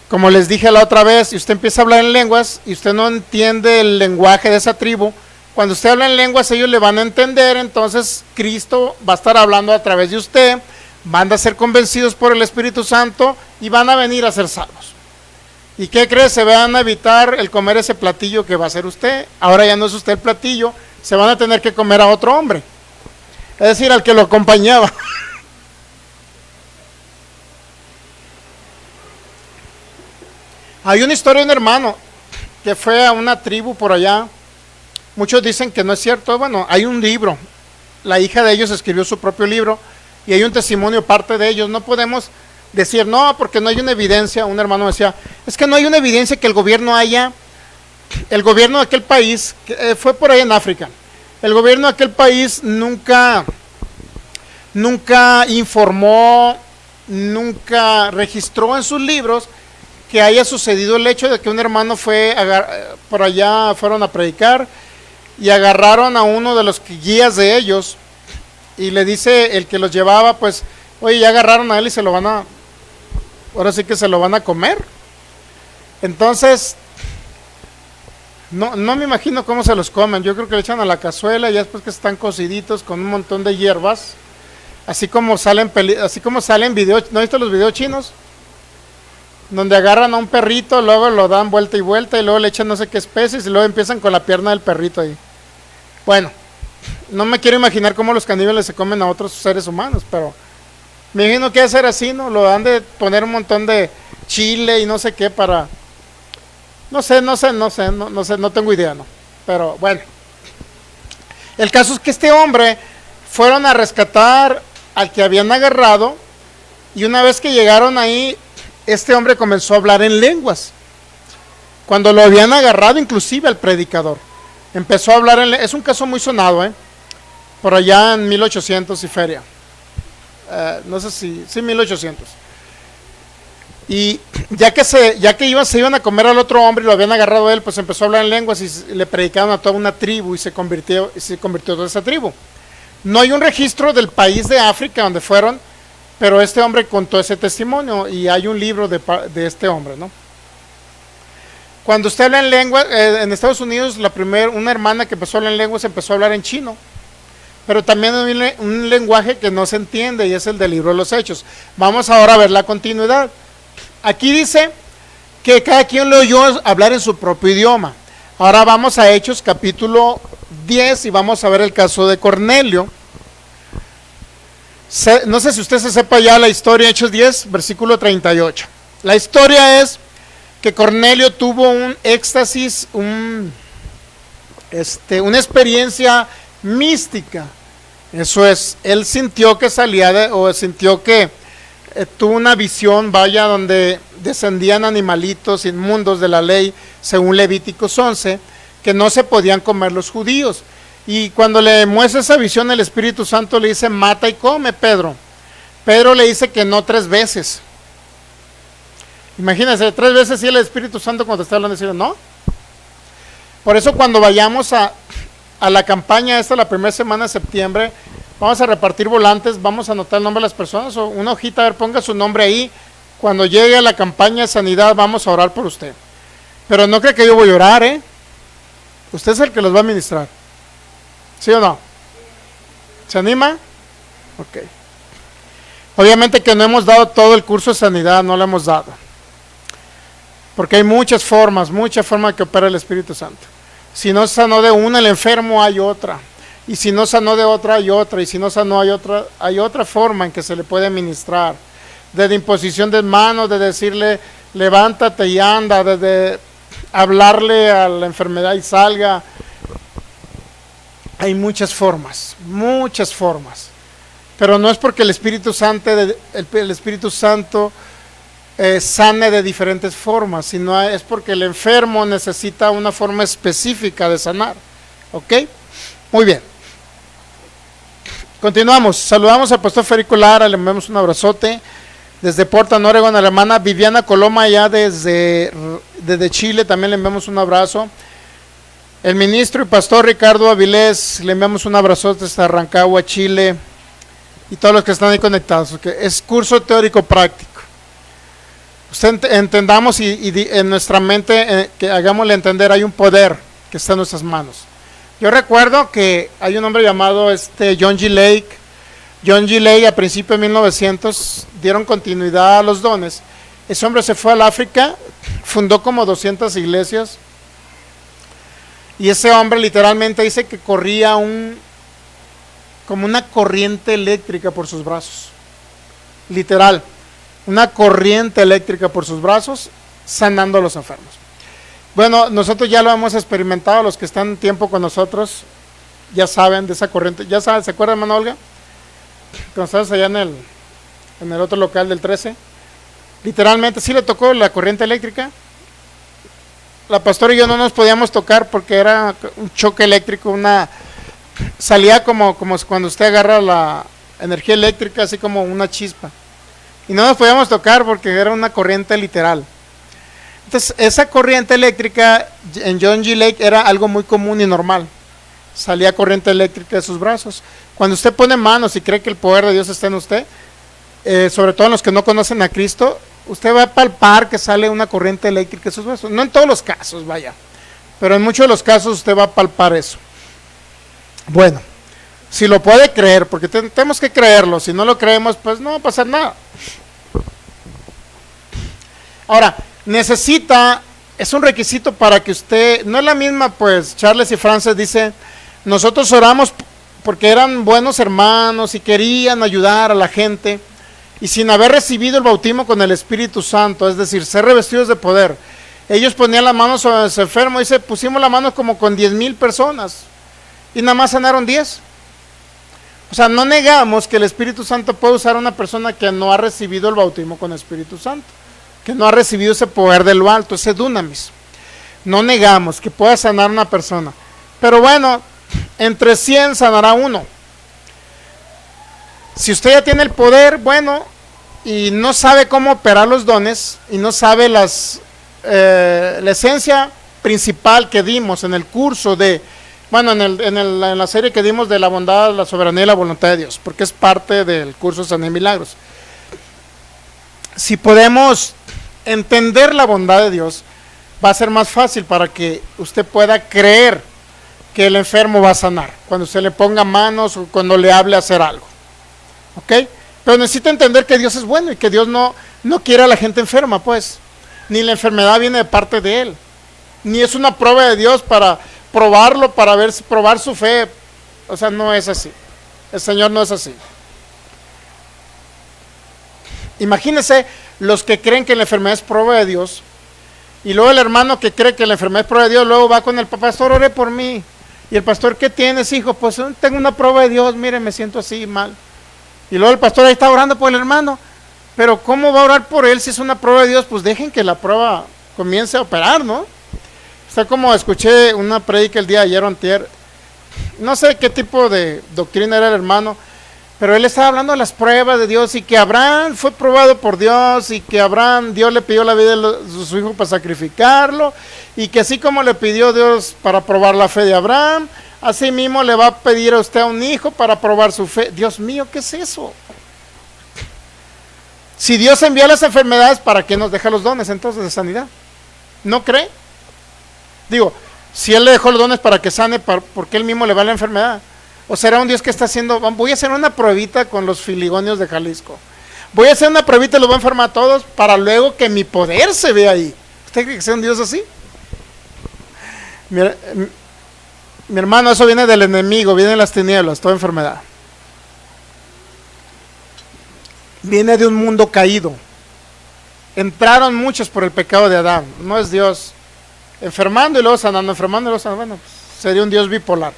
como les dije la otra vez, y usted empieza a hablar en lenguas y usted no entiende el lenguaje de esa tribu, cuando usted habla en lenguas ellos le van a entender. Entonces Cristo va a estar hablando a través de usted, van a ser convencidos por el Espíritu Santo y van a venir a ser salvos. ¿Y qué cree? Se van a evitar el comer ese platillo que va a hacer usted. Ahora ya no es usted el platillo, se van a tener que comer a otro hombre, es decir, al que lo acompañaba. Hay una historia de un hermano que fue a una tribu por allá. Muchos dicen que no es cierto. Bueno, hay un libro. La hija de ellos escribió su propio libro y hay un testimonio parte de ellos. No podemos decir no, porque no hay una evidencia. Un hermano decía, es que no hay una evidencia que el gobierno de aquel país, que fue por ahí en África, el gobierno de aquel país nunca informó, nunca registró en sus libros que haya sucedido el hecho de que un hermano fue por allá, fueron a predicar y agarraron a uno de los guías de ellos y le dice el que los llevaba, pues, oye, ya agarraron a él y ahora sí que se lo van a comer. Entonces, no me imagino cómo se los comen. Yo creo que le echan a la cazuela y ya después que están cociditos con un montón de hierbas, así como salen videos, ¿no has visto los videos chinos? Donde agarran a un perrito, luego lo dan vuelta y vuelta y luego le echan no sé qué especies y luego empiezan con la pierna del perrito ahí. Bueno, no me quiero imaginar cómo los caníbales se comen a otros seres humanos, pero me imagino que debe ser así, ¿no? Lo han de poner un montón de chile y no sé qué para... No sé, no tengo idea, ¿no? Pero bueno. El caso es que este hombre fueron a rescatar al que habían agarrado y una vez que llegaron ahí, este hombre comenzó a hablar en lenguas. Cuando lo habían agarrado, inclusive el predicador empezó a hablar en lenguas. Es un caso muy sonado, por allá en 1800 y feria. No sé si 1800. Y ya que se iban a comer al otro hombre y lo habían agarrado a él, pues empezó a hablar en lenguas y le predicaron a toda una tribu y se convirtió toda esa tribu. No hay un registro del país de África donde fueron, pero este hombre contó ese testimonio y hay un libro de este hombre, ¿no? Cuando usted habla en lengua, en Estados Unidos, una hermana que empezó a hablar en lenguas empezó a hablar en chino, pero también hay un lenguaje que no se entiende y es el del libro de los Hechos. Vamos ahora a ver la continuidad. Aquí dice que cada quien lo oyó hablar en su propio idioma. Ahora vamos a Hechos capítulo 10 y vamos a ver el caso de Cornelio. No sé si usted se sepa ya la historia, Hechos 10, versículo 38. La historia es que Cornelio tuvo un éxtasis, una experiencia mística. Eso es, él sintió que sintió que tuvo una visión, donde descendían animalitos inmundos de la ley, según Levíticos 11, que no se podían comer los judíos. Y cuando le muestra esa visión, el Espíritu Santo le dice, mata y come, Pedro. Pedro le dice que no 3 veces. Imagínense, 3 veces y el Espíritu Santo cuando está hablando, dice, no. Por eso cuando vayamos a la campaña la primera semana de septiembre, vamos a repartir volantes, vamos a anotar el nombre de las personas, o una hojita, a ver, ponga su nombre ahí. Cuando llegue a la campaña de sanidad, vamos a orar por usted. Pero no cree que yo voy a orar, Usted es el que los va a ministrar. ¿Sí o no? ¿Se anima? Ok. Obviamente que no hemos dado todo el curso de sanidad, no lo hemos dado. Porque hay muchas formas que opera el Espíritu Santo. Si no sanó de una, el enfermo, hay otra. Y si no sanó de otra, hay otra. Y si no sanó, hay otra forma en que se le puede ministrar. Desde imposición de manos, de decirle, levántate y anda, desde hablarle a la enfermedad y salga. Hay muchas formas. Pero no es porque el Espíritu Santo sane de diferentes formas, sino es porque el enfermo necesita una forma específica de sanar. ¿Ok? Muy bien. Continuamos. Saludamos al pastor Federico Lara, le enviamos un abrazote. Desde Portland, Oregon, a la hermana Viviana Coloma, allá desde Chile, también le enviamos un abrazo. El ministro y pastor Ricardo Avilés, le enviamos un abrazote desde Rancagua, Chile. Y todos los que están ahí conectados, okay. Es curso teórico práctico. Usted entendamos y en nuestra mente, que hagámosle entender, hay un poder que está en nuestras manos. Yo recuerdo que hay un hombre llamado John G. Lake. John G. Lake, a principios de 1900, dieron continuidad a los dones. Ese hombre se fue al África, fundó como 200 iglesias. Y ese hombre literalmente dice que corría como una corriente eléctrica por sus brazos. Literal, una corriente eléctrica por sus brazos, sanando a los enfermos. Bueno, nosotros ya lo hemos experimentado, los que están en tiempo con nosotros ya saben de esa corriente. Ya saben, ¿se acuerdan, hermano Olga? Cuando estabas allá en el otro local del 13. Literalmente, sí le tocó la corriente eléctrica. La pastora y yo no nos podíamos tocar porque era un choque eléctrico, salía como cuando usted agarra la energía eléctrica, así como una chispa. Y no nos podíamos tocar porque era una corriente literal. Entonces, esa corriente eléctrica en John G. Lake era algo muy común y normal. Salía corriente eléctrica de sus brazos. Cuando usted pone manos y cree que el poder de Dios está en usted, sobre todo en los que no conocen a Cristo, usted va a palpar que sale una corriente eléctrica de sus brazos. No en todos los casos, vaya, pero en muchos de los casos usted va a palpar eso. Bueno, Si lo puede creer, porque tenemos que creerlo. Si no lo creemos, pues no va a pasar nada. Ahora, es un requisito para que usted, no es la misma, pues Charles y Frances dice, nosotros oramos porque eran buenos hermanos y querían ayudar a la gente, y sin haber recibido el bautismo con el Espíritu Santo, es decir, ser revestidos de poder, ellos ponían las manos sobre los enfermos, dice, pusimos las manos como con 10,000 personas, y nada más sanaron 10. O sea, no negamos que el Espíritu Santo puede usar a una persona que no ha recibido el bautismo con el Espíritu Santo, que no ha recibido ese poder de lo alto, ese dunamis. No negamos que pueda sanar a una persona, pero bueno, entre 100 sanará uno. Si usted ya tiene el poder, bueno, y no sabe cómo operar los dones, y no sabe la esencia principal que dimos en el curso de, bueno, en la serie que dimos de la bondad, la soberanía y la voluntad de Dios, porque es parte del curso de Sanidad y Milagros. Si podemos entender la bondad de Dios, va a ser más fácil para que usted pueda creer que el enfermo va a sanar, cuando se le ponga manos o cuando le hable a hacer algo. ¿Ok? Pero necesita entender que Dios es bueno y que Dios no quiere a la gente enferma, pues. Ni la enfermedad viene de parte de Él. Ni es una prueba de Dios para probarlo, para probar su fe. O sea, no es así. El Señor no es así. Imagínense los que creen que la enfermedad es prueba de Dios, y luego el hermano que cree que la enfermedad es prueba de Dios, luego va con el pastor, ore por mí. Y el pastor, ¿qué tienes, hijo? Pues tengo una prueba de Dios, mire, me siento así mal. Y luego el pastor ahí está orando por el hermano, pero ¿cómo va a orar por él si es una prueba de Dios? Pues dejen que la prueba comience a operar, ¿no? Está como escuché una predica el día de ayer o antier, no sé qué tipo de doctrina era el hermano, pero él estaba hablando de las pruebas de Dios y que Abraham fue probado por Dios y que Dios le pidió la vida de su hijo para sacrificarlo, y que así como le pidió Dios para probar la fe de Abraham, así mismo le va a pedir a usted a un hijo para probar su fe. Dios mío, ¿qué es eso? Si Dios envía las enfermedades, ¿para qué nos deja los dones entonces de sanidad? ¿No cree? Digo, si Él le dejó los dones para que sane, ¿por qué Él mismo le va la enfermedad? ¿O será un Dios que está haciendo, voy a hacer una pruebita con los filigonios de Jalisco? Voy a hacer una pruebita y los voy a enfermar a todos para luego que mi poder se vea ahí. ¿Usted cree que sea un Dios así? Mi hermano, eso viene del enemigo, viene de las tinieblas, toda enfermedad. Viene de un mundo caído. Entraron muchos por el pecado de Adán. No es Dios enfermando y luego sanando, enfermando y luego sanando. Bueno, pues sería un Dios bipolar.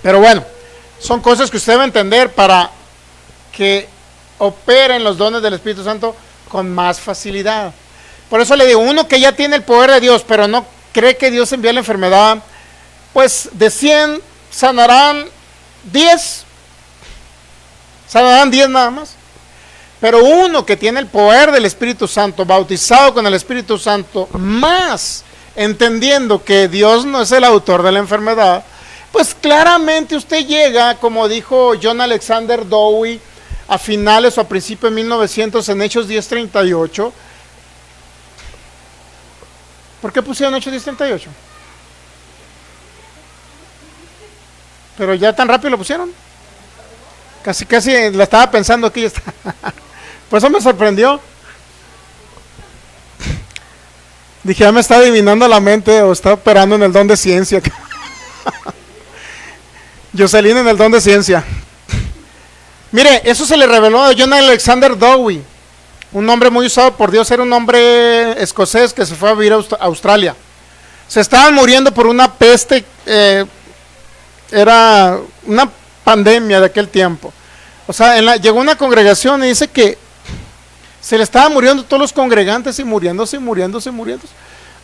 Pero bueno, son cosas que usted debe entender para que operen los dones del Espíritu Santo con más facilidad. Por eso le digo, uno que ya tiene el poder de Dios, pero no cree que Dios envía la enfermedad, pues de 100 sanarán 10. Sanarán 10 nada más. Pero uno que tiene el poder del Espíritu Santo, bautizado con el Espíritu Santo, más entendiendo que Dios no es el autor de la enfermedad, pues claramente usted llega, como dijo John Alexander Dowie a finales o a principios de 1900 en Hechos 10:38. ¿Por qué pusieron Hechos 10:38? Pero ya tan rápido lo pusieron. Casi la estaba pensando aquí. Por eso me sorprendió. Dije, ya me está adivinando la mente o está operando en el don de ciencia. Jocelyn en el don de ciencia. Mire, eso se le reveló a John Alexander Dowie, un hombre muy usado por Dios. Era un hombre escocés que se fue a vivir a Australia. Se estaban muriendo por una peste, era una pandemia de aquel tiempo. O sea, llegó una congregación y dice que se le estaban muriendo todos los congregantes y muriéndose.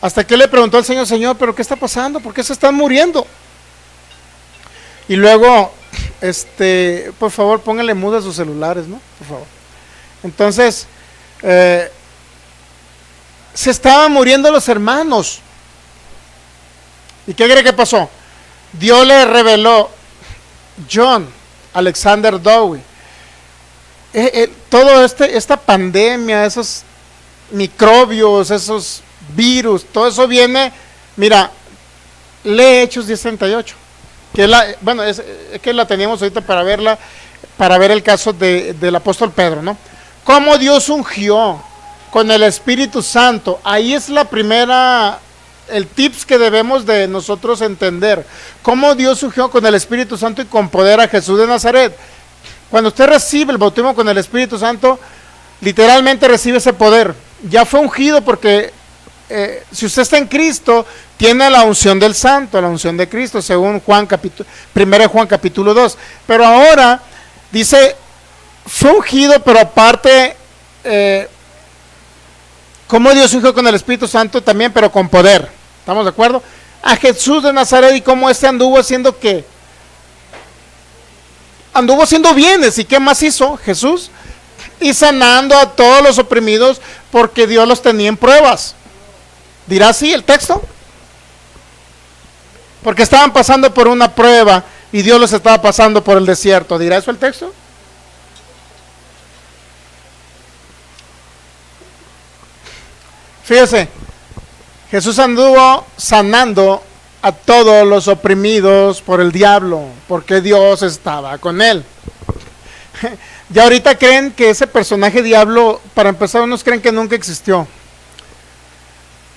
Hasta que le preguntó al Señor, Señor, ¿pero qué está pasando? ¿Por qué se están muriendo? Y luego, por favor, pónganle mudo a sus celulares, ¿no? Por favor. Entonces, se estaban muriendo los hermanos. ¿Y qué cree que pasó? Dios le reveló, John Alexander Dowie, todo esta pandemia, esos microbios, esos virus, todo eso viene, mira, lee Hechos 10:38. que es que la teníamos ahorita para verla, para ver el caso del apóstol Pedro, ¿no? Cómo Dios ungió con el Espíritu Santo. Ahí es la primera, el tips que debemos de nosotros entender. Cómo Dios ungió con el Espíritu Santo y con poder a Jesús de Nazaret. Cuando usted recibe el bautismo con el Espíritu Santo, literalmente recibe ese poder. Ya fue ungido porque si usted está en Cristo, tiene la unción del Santo, la unción de Cristo, según 1 Juan capítulo 2. Pero ahora dice, fue ungido, pero aparte, como Dios ungió con el Espíritu Santo también, pero con poder. ¿Estamos de acuerdo? A Jesús de Nazaret, y cómo anduvo haciendo qué. Anduvo haciendo bienes. ¿Y qué más hizo Jesús? Y sanando a todos los oprimidos, porque Dios los tenía en pruebas. ¿Dirá así el texto? Porque estaban pasando por una prueba y Dios los estaba pasando por el desierto. ¿Dirá eso el texto? Fíjese, Jesús anduvo sanando a todos los oprimidos por el diablo, porque Dios estaba con él. Ya ahorita creen que ese personaje diablo, para empezar, unos creen que nunca existió.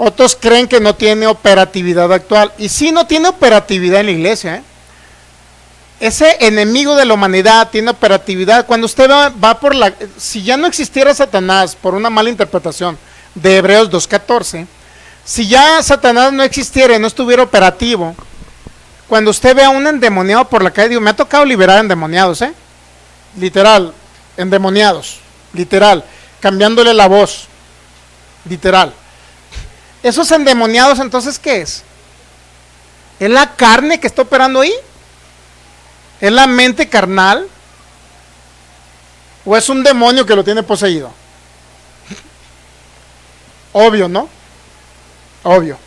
Otros creen que no tiene operatividad actual. Y sí, no tiene operatividad en la iglesia, ¿eh? Ese enemigo de la humanidad tiene operatividad. Cuando usted va por la... Si ya no existiera Satanás, por una mala interpretación de Hebreos 2:14, si ya Satanás no existiera y no estuviera operativo, cuando usted ve a un endemoniado por la calle, digo, me ha tocado liberar endemoniados, literal, endemoniados, literal, cambiándole la voz, literal. Esos endemoniados, entonces, ¿qué es? ¿Es la carne que está operando ahí? ¿Es la mente carnal? ¿O es un demonio que lo tiene poseído? Obvio, ¿no? Obvio.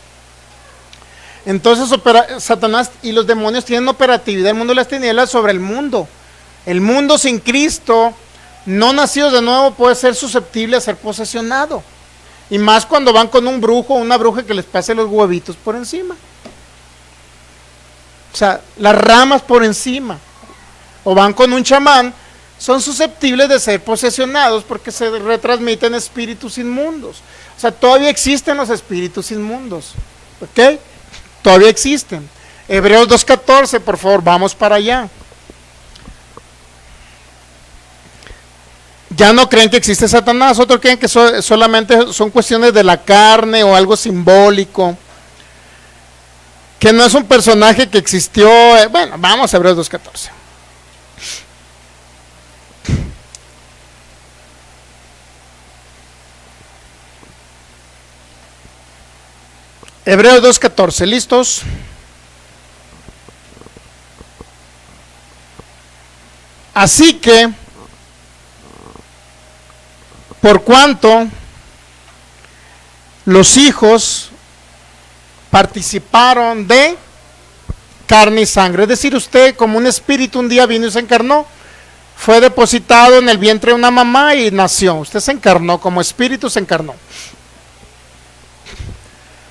Entonces Satanás y los demonios tienen operatividad, el mundo de las tinieblas, sobre el mundo. El mundo sin Cristo, no nacido de nuevo, puede ser susceptible a ser posesionado. Y más cuando van con un brujo o una bruja que les pase los huevitos por encima. O sea, las ramas por encima. O van con un chamán, son susceptibles de ser posesionados porque se retransmiten espíritus inmundos. O sea, todavía existen los espíritus inmundos. ¿Ok? Todavía existen. Hebreos 2:14, por favor, vamos para allá. Ya no creen que existe Satanás, otros creen que solamente son cuestiones de la carne o algo simbólico, que no es un personaje que existió. Bueno, vamos a Hebreos 2:14. Hebreos 2:14, ¿listos? Así que, por cuanto los hijos participaron de carne y sangre, es decir, usted como un espíritu un día vino y se encarnó, fue depositado en el vientre de una mamá y nació, usted se encarnó, como espíritu se encarnó.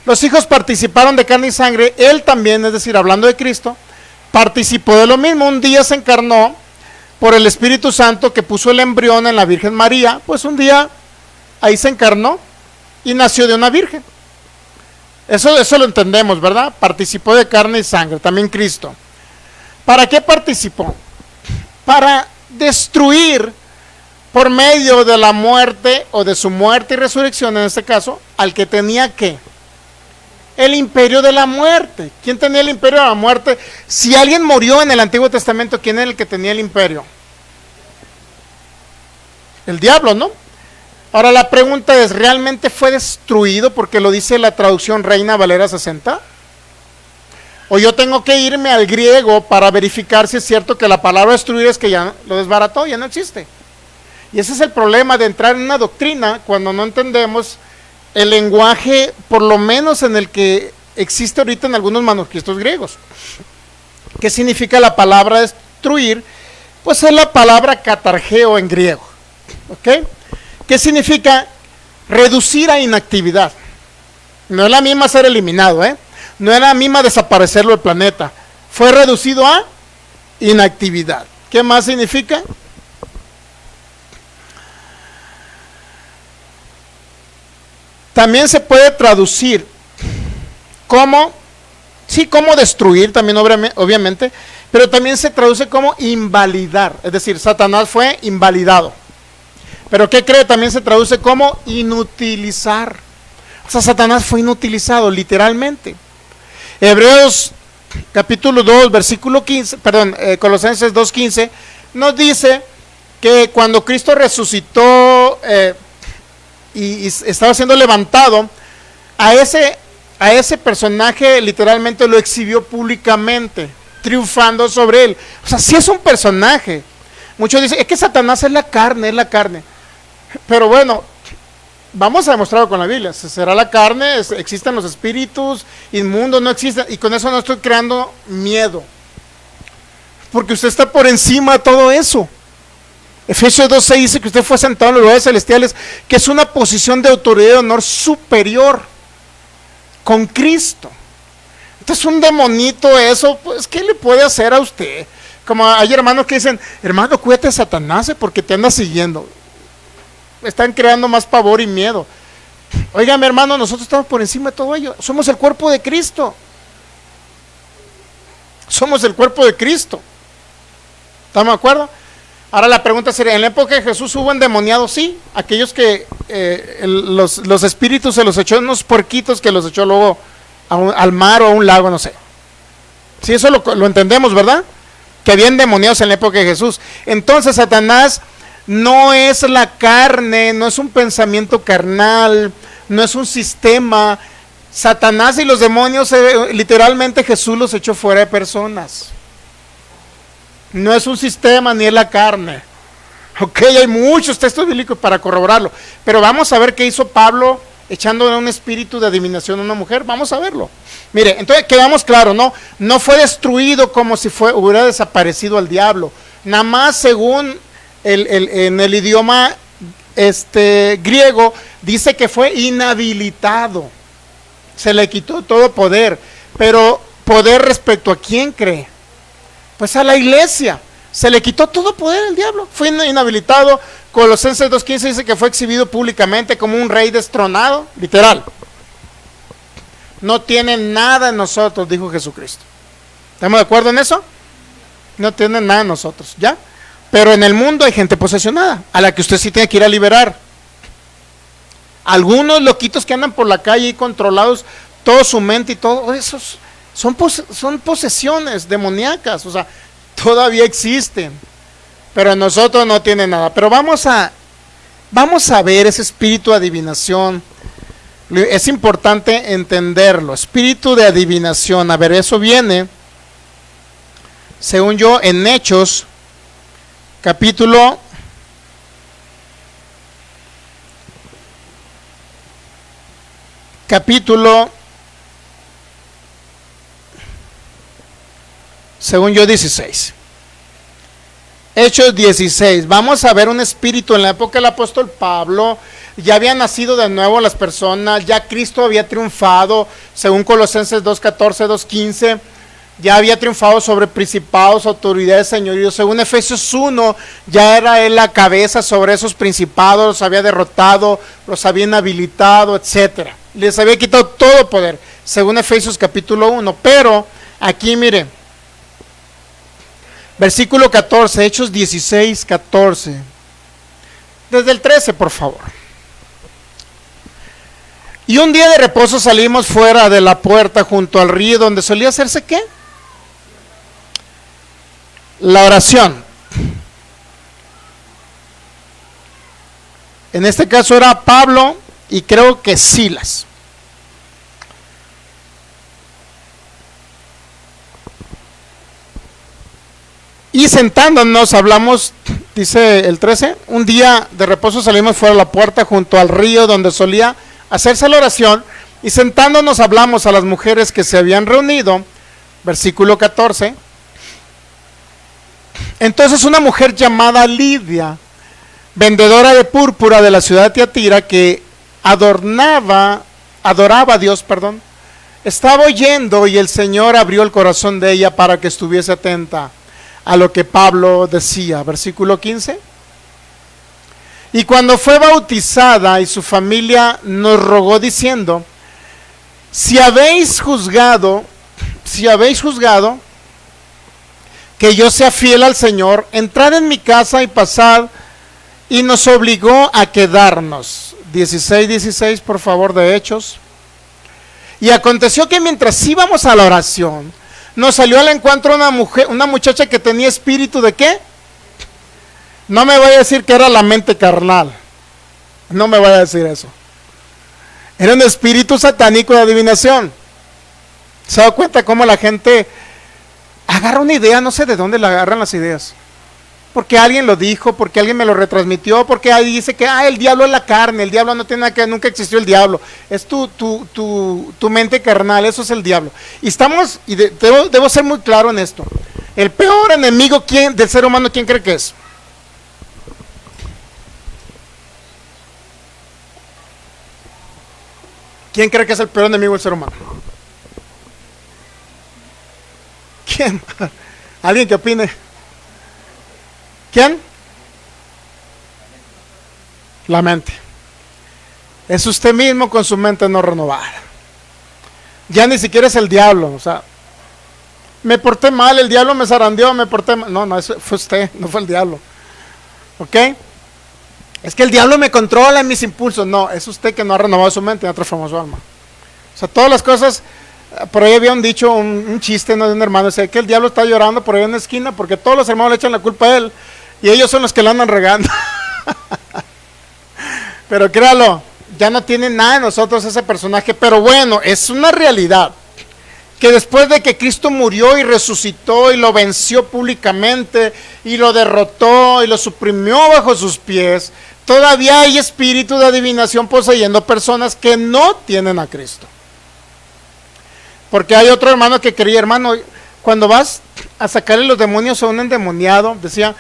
Los hijos participaron de carne y sangre, él también, es decir, hablando de Cristo, participó de lo mismo, un día se encarnó por el Espíritu Santo que puso el embrión en la Virgen María, pues un día ahí se encarnó y nació de una virgen. Eso lo entendemos, ¿verdad? Participó de carne y sangre, también Cristo. ¿Para qué participó? Para destruir por medio de la muerte o de su muerte y resurrección, en este caso, al que tenía ¿qué? El imperio de la muerte. ¿Quién tenía el imperio de la muerte? Si alguien murió en el Antiguo Testamento, ¿quién era el que tenía el imperio? El diablo, ¿no? Ahora la pregunta es, ¿realmente fue destruido? Porque lo dice la traducción Reina Valera 60. O yo tengo que irme al griego para verificar si es cierto que la palabra destruir es que ya lo desbarató, ya no existe. Y ese es el problema de entrar en una doctrina cuando no entendemos el lenguaje, por lo menos en el que existe ahorita en algunos manuscritos griegos. ¿Qué significa la palabra destruir? Pues es la palabra katargeo en griego. ¿Ok? ¿Qué significa? Reducir a inactividad. No es la misma ser eliminado, no es la misma desaparecerlo del planeta. fue reducido a inactividad. ¿Qué más significa? También se puede traducir como, sí, como destruir, también obviamente, pero también se traduce como invalidar, es decir, Satanás fue invalidado. Pero ¿qué cree? También se traduce como inutilizar. O sea, Satanás fue inutilizado, literalmente. Hebreos capítulo 2, versículo 15, Colosenses 2:15, nos dice que cuando Cristo resucitó y estaba siendo levantado, a ese personaje literalmente lo exhibió públicamente, triunfando sobre él. O sea, sí es un personaje. Muchos dicen, es que Satanás es la carne. Pero bueno, vamos a demostrarlo con la Biblia. Será la carne, existen los espíritus inmundos, no existen. Y con eso no estoy creando miedo, porque usted está por encima de todo eso. Efesios 2:6 dice que usted fue sentado en los lugares celestiales, que es una posición de autoridad y honor superior con Cristo. Entonces un demonito eso, pues ¿qué le puede hacer a usted? Como hay hermanos que dicen, hermano, cuídate de Satanás porque te anda siguiendo. Están creando más pavor y miedo. Óigame, hermano, nosotros estamos por encima de todo ello. Somos el cuerpo de Cristo. Somos el cuerpo de Cristo. ¿Estamos de acuerdo? Ahora la pregunta sería, ¿en la época de Jesús hubo endemoniados? Sí, aquellos que los espíritus se los echó unos puerquitos que los echó luego al mar o a un lago, no sé. Sí, eso lo entendemos, ¿verdad? Que había endemoniados en la época de Jesús. Entonces Satanás no es la carne, no es un pensamiento carnal, no es un sistema. Satanás y los demonios, literalmente Jesús los echó fuera de personas. No es un sistema ni es la carne. Ok, hay muchos textos bíblicos para corroborarlo, pero vamos a ver qué hizo Pablo echando un espíritu de adivinación a una mujer. Vamos a verlo. Mire, entonces quedamos claros, no fue destruido como si hubiera desaparecido al diablo. Nada más según en el idioma griego dice que fue inhabilitado. Se le quitó todo poder, pero poder respecto a quién cree. Pues a la iglesia. Se le quitó todo poder al diablo. Fue inhabilitado. Colosenses 2:15 dice que fue exhibido públicamente como un rey destronado. Literal. No tiene nada en nosotros, dijo Jesucristo. ¿Estamos de acuerdo en eso? No tiene nada en nosotros, ¿ya? Pero en el mundo hay gente posesionada, a la que usted sí tiene que ir a liberar. Algunos loquitos que andan por la calle y controlados, toda su mente y todo, esos son posesiones demoníacas, o sea, todavía existen, pero en nosotros no tiene nada. Pero vamos a ver ese espíritu de adivinación. Es importante entenderlo. Espíritu de adivinación, a ver, eso viene, según yo, en Hechos, capítulo 16. Hechos 16. Vamos a ver un espíritu en la época del apóstol Pablo. Ya habían nacido de nuevo las personas, ya Cristo había triunfado, según Colosenses 2:14, 2:15. Ya había triunfado sobre principados, autoridades, señoríos. Según Efesios 1, ya era él la cabeza sobre esos principados, los había derrotado, los había inhabilitado, etcétera. Les había quitado todo poder, según Efesios capítulo 1. Pero aquí mire, versículo 14, Hechos 16, 14. Desde el 13, por favor. Y un día de reposo salimos fuera de la puerta junto al río donde solía hacerse ¿qué? La oración. En este caso era Pablo y creo que Silas. Y sentándonos hablamos, dice el 13, un día de reposo salimos fuera de la puerta junto al río donde solía hacerse la oración, y sentándonos hablamos a las mujeres que se habían reunido. Versículo 14. Entonces una mujer llamada Lidia, vendedora de púrpura de la ciudad de Tiatira, que adoraba a Dios, Estaba oyendo y el Señor abrió el corazón de ella para que estuviese atenta a lo que Pablo decía. Versículo 15. Y cuando fue bautizada y su familia nos rogó diciendo, si habéis juzgado que yo sea fiel al Señor, entrad en mi casa y pasad, y nos obligó a quedarnos. 16, por favor, de Hechos. Y aconteció que mientras íbamos a la oración, nos salió al encuentro una muchacha que tenía espíritu de ¿qué? No me vaya a decir que era la mente carnal. No me vaya a decir eso. Era un espíritu satánico de adivinación. ¿Se da cuenta cómo la gente agarra una idea? No sé de dónde la agarran las ideas. Porque alguien lo dijo, porque alguien me lo retransmitió, porque ahí dice que el diablo es la carne, el diablo no tiene nada que ver, nunca existió el diablo. Es tu mente carnal, eso es el diablo. Y debo ser muy claro en esto. El peor enemigo del ser humano, ¿quién cree que es? ¿Quién cree que es el peor enemigo del ser humano? ¿Quién? ¿Alguien que opine? ¿Quién? La mente. Es usted mismo con su mente no renovada. Ya ni siquiera es el diablo. O sea, me porté mal, el diablo me zarandeó, me porté mal. No, eso fue usted, no fue el diablo. ¿Ok? Es que el diablo me controla en mis impulsos. No, es usted que no ha renovado su mente y no ha transformado su alma. O sea, todas las cosas. Por ahí había un dicho, un chiste, ¿no?, de un hermano. Decía que el diablo está llorando por ahí en la esquina porque todos los hermanos le echan la culpa a él. Y ellos son los que la andan regando. Pero créalo, ya no tiene nada de nosotros ese personaje. Pero bueno, es una realidad que después de que Cristo murió y resucitó y lo venció públicamente y lo derrotó y lo suprimió bajo sus pies, todavía hay espíritu de adivinación poseyendo personas que no tienen a Cristo. Porque hay otro hermano que creía, hermano, cuando vas a sacarle los demonios a un endemoniado, decía,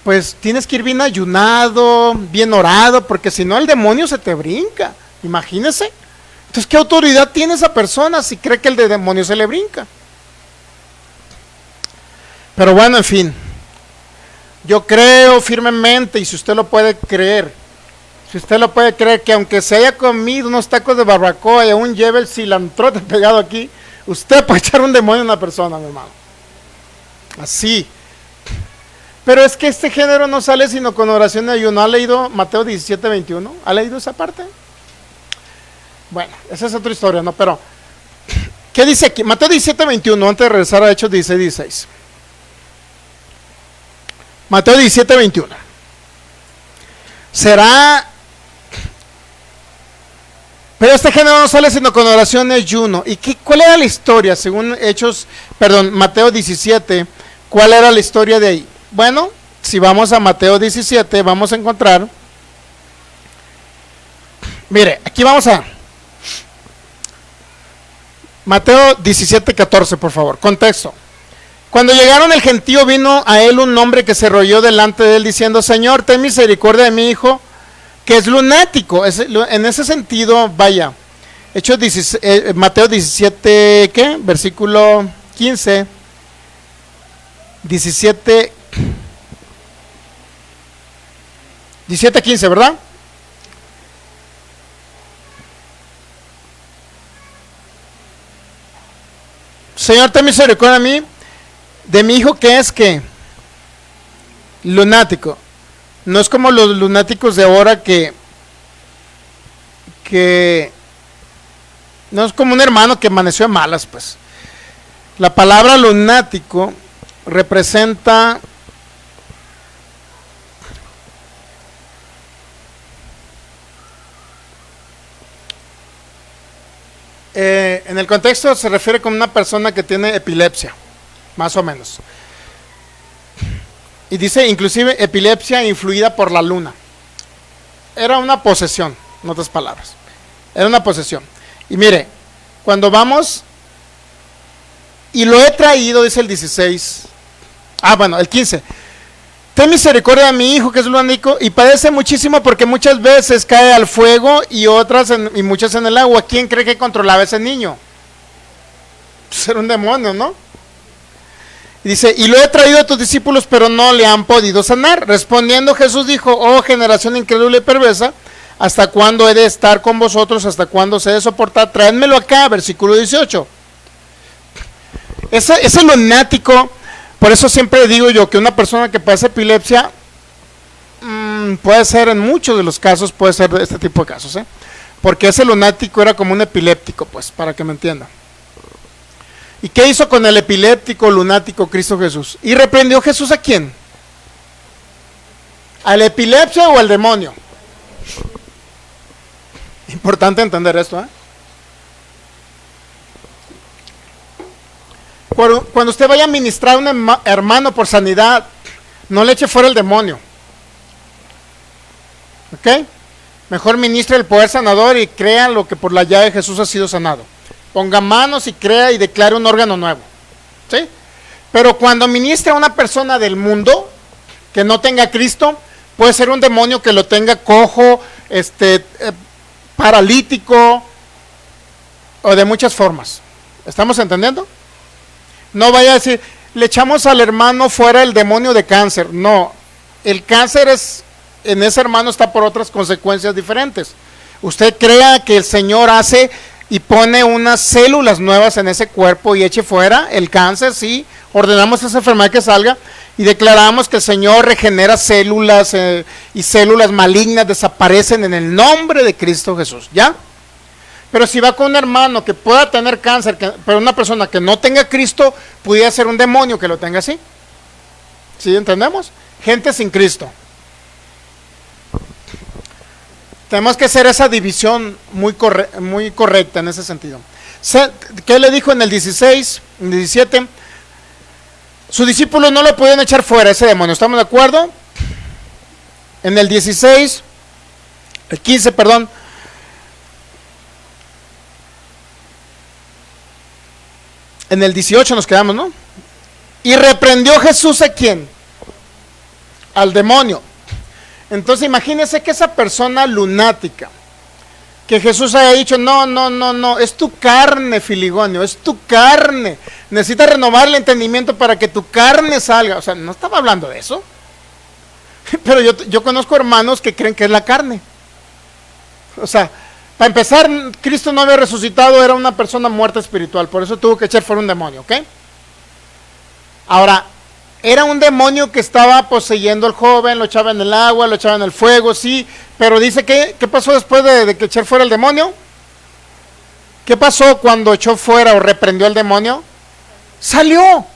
pues tienes que ir bien ayunado, bien orado, porque si no el demonio se te brinca. Imagínese. Entonces, ¿qué autoridad tiene esa persona si cree que el de demonio se le brinca? Pero bueno, en fin. Yo creo firmemente, y si usted lo puede creer, que aunque se haya comido unos tacos de barbacoa y aún lleve el cilantrote pegado aquí, usted puede echar un demonio a una persona, mi hermano. Así. Pero es que este género no sale sino con oración y ayuno. ¿Ha leído Mateo 17:21? ¿Ha leído esa parte? Bueno, esa es otra historia, ¿no? Pero, ¿qué dice aquí? Mateo 17:21, antes de regresar a Hechos 16:16. Mateo 17:21. Pero este género no sale sino con oración y ayuno. ¿Y cuál era la historia? Según Mateo 17, ¿cuál era la historia de ahí? Bueno, si vamos a Mateo 17, vamos a encontrar. Mire, aquí vamos a Mateo 17:14, por favor. Contexto. Cuando llegaron el gentío, vino a él un hombre que se arrodilló delante de él diciendo, Señor, ten misericordia de mi hijo, que es lunático. En ese sentido, vaya, Mateo 17, ¿qué? Versículo 15, 17:15, ¿verdad? Señor, ten misericordia de mi hijo, que es que lunático. No es como los lunáticos de ahora que no es como un hermano que amaneció de malas, pues. La palabra lunático representa en el contexto se refiere como una persona que tiene epilepsia, más o menos. Y dice inclusive epilepsia influida por la luna. Era una posesión, en otras palabras. Era una posesión. Y mire, cuando vamos, y lo he traído, dice el 16. El 15. Ten misericordia de mi hijo, que es lunático, y padece muchísimo porque muchas veces cae al fuego y muchas en el agua. ¿Quién cree que controlaba a ese niño? Pues era un demonio, ¿no? Y dice, y lo he traído a tus discípulos, pero no le han podido sanar. Respondiendo Jesús dijo, oh generación incrédula y perversa, ¿hasta cuándo he de estar con vosotros? ¿Hasta cuándo se he de soportar? Traédmelo acá, versículo 18. Ese lunático, por eso siempre digo yo que una persona que padece epilepsia, puede ser en muchos de los casos, puede ser de este tipo de casos, porque ese lunático era como un epiléptico, pues, para que me entiendan. ¿Y qué hizo con el epiléptico lunático Cristo Jesús? ¿Y reprendió Jesús a quién? ¿Al epilepsia o al demonio? Importante entender esto, Cuando usted vaya a ministrar a un hermano por sanidad, no le eche fuera el demonio. ¿Ok? Mejor ministre el poder sanador y crea lo que por la llave de Jesús ha sido sanado. Ponga manos y crea y declare un órgano nuevo. ¿Sí? Pero cuando ministre a una persona del mundo que no tenga a Cristo, puede ser un demonio que lo tenga cojo, paralítico o de muchas formas. ¿Estamos entendiendo? No vaya a decir, le echamos al hermano fuera el demonio de cáncer. No, el cáncer en ese hermano está por otras consecuencias diferentes. Usted crea que el Señor hace y pone unas células nuevas en ese cuerpo y eche fuera el cáncer, sí, ordenamos esa enfermedad que salga y declaramos que el Señor regenera células y células malignas desaparecen en el nombre de Cristo Jesús, ¿ya? Pero si va con un hermano que pueda tener cáncer, pero una persona que no tenga Cristo, pudiera ser un demonio que lo tenga así. ¿Sí entendemos? Gente sin Cristo. Tenemos que hacer esa división muy correcta en ese sentido. ¿Qué le dijo en el 16, en el 17? Sus discípulos no lo podían echar fuera, ese demonio, ¿estamos de acuerdo? En el 16, el 15, perdón. En el 18 nos quedamos, ¿no? Y reprendió Jesús ¿a quién? Al demonio. Entonces imagínense que esa persona lunática, que Jesús haya dicho, no, es tu carne, Filigonio, es tu carne. Necesitas renovar el entendimiento para que tu carne salga. O sea, no estaba hablando de eso. Pero yo conozco hermanos que creen que es la carne. O sea, para empezar, Cristo no había resucitado, era una persona muerta espiritual, por eso tuvo que echar fuera un demonio, ¿ok? Ahora, era un demonio que estaba poseyendo al joven, lo echaba en el agua, lo echaba en el fuego, sí, pero dice que, ¿qué pasó después de que echar fuera el demonio? ¿Qué pasó cuando echó fuera o reprendió al demonio? Salió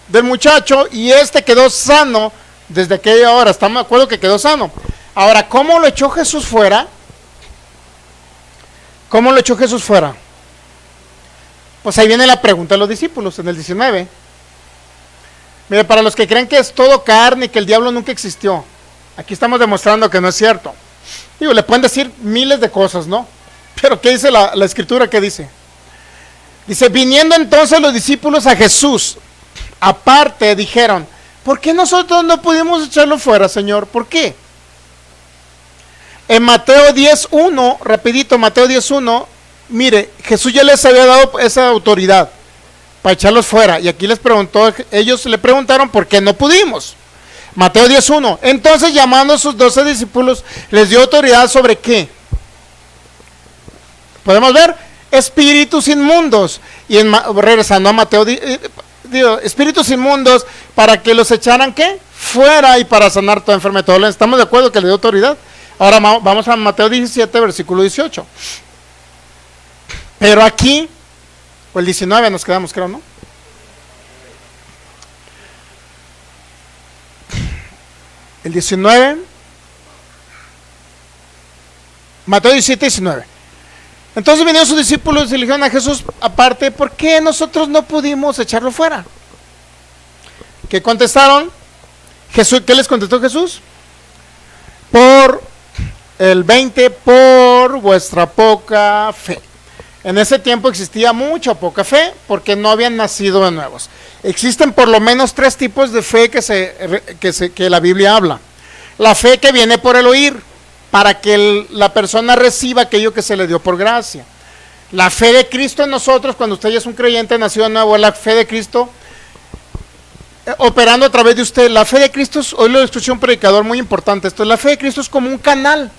del muchacho y quedó sano desde aquella hora, estamos de acuerdo que quedó sano. Ahora, ¿cómo lo echó Jesús fuera? ¿Cómo lo echó Jesús fuera? Pues ahí viene la pregunta de los discípulos en el 19. Mire, para los que creen que es todo carne y que el diablo nunca existió, aquí estamos demostrando que no es cierto. Digo, le pueden decir miles de cosas, ¿no? Pero ¿qué dice la escritura? ¿Qué dice? Dice, viniendo entonces los discípulos a Jesús, aparte dijeron, ¿por qué nosotros no pudimos echarlo fuera, Señor? ¿Por qué? En Mateo 10.1, rapidito, Mateo 10.1, mire, Jesús ya les había dado esa autoridad para echarlos fuera. Y aquí ellos le preguntaron por qué no pudimos. Mateo 10.1, entonces llamando a sus 12 discípulos, les dio autoridad sobre ¿qué? Podemos ver, espíritus inmundos. Y regresando a Mateo, espíritus inmundos, para que los echaran ¿qué? Fuera y para sanar toda enfermedad. ¿Estamos de acuerdo que le dio autoridad? Ahora vamos a Mateo 17, versículo 18. Pero aquí, o el 19 nos quedamos, creo, ¿no? El 19, Mateo 17, 19. Entonces vinieron sus discípulos y le dijeron a Jesús, aparte, ¿por qué nosotros no pudimos echarlo fuera? ¿Qué contestaron? Jesús, ¿qué les contestó Jesús? Por el 20, por vuestra poca fe. En ese tiempo existía mucha poca fe porque no habían nacido de nuevos. Existen por lo menos 3 tipos de fe que la Biblia habla. La fe que viene por el oír, para que la persona reciba aquello que se le dio por gracia. La fe de Cristo en nosotros, cuando usted ya es un creyente nacido de nuevo, es la fe de Cristo operando a través de usted. La fe de Cristo, hoy lo escuché un predicador muy importante, esto, la fe de Cristo es como un canal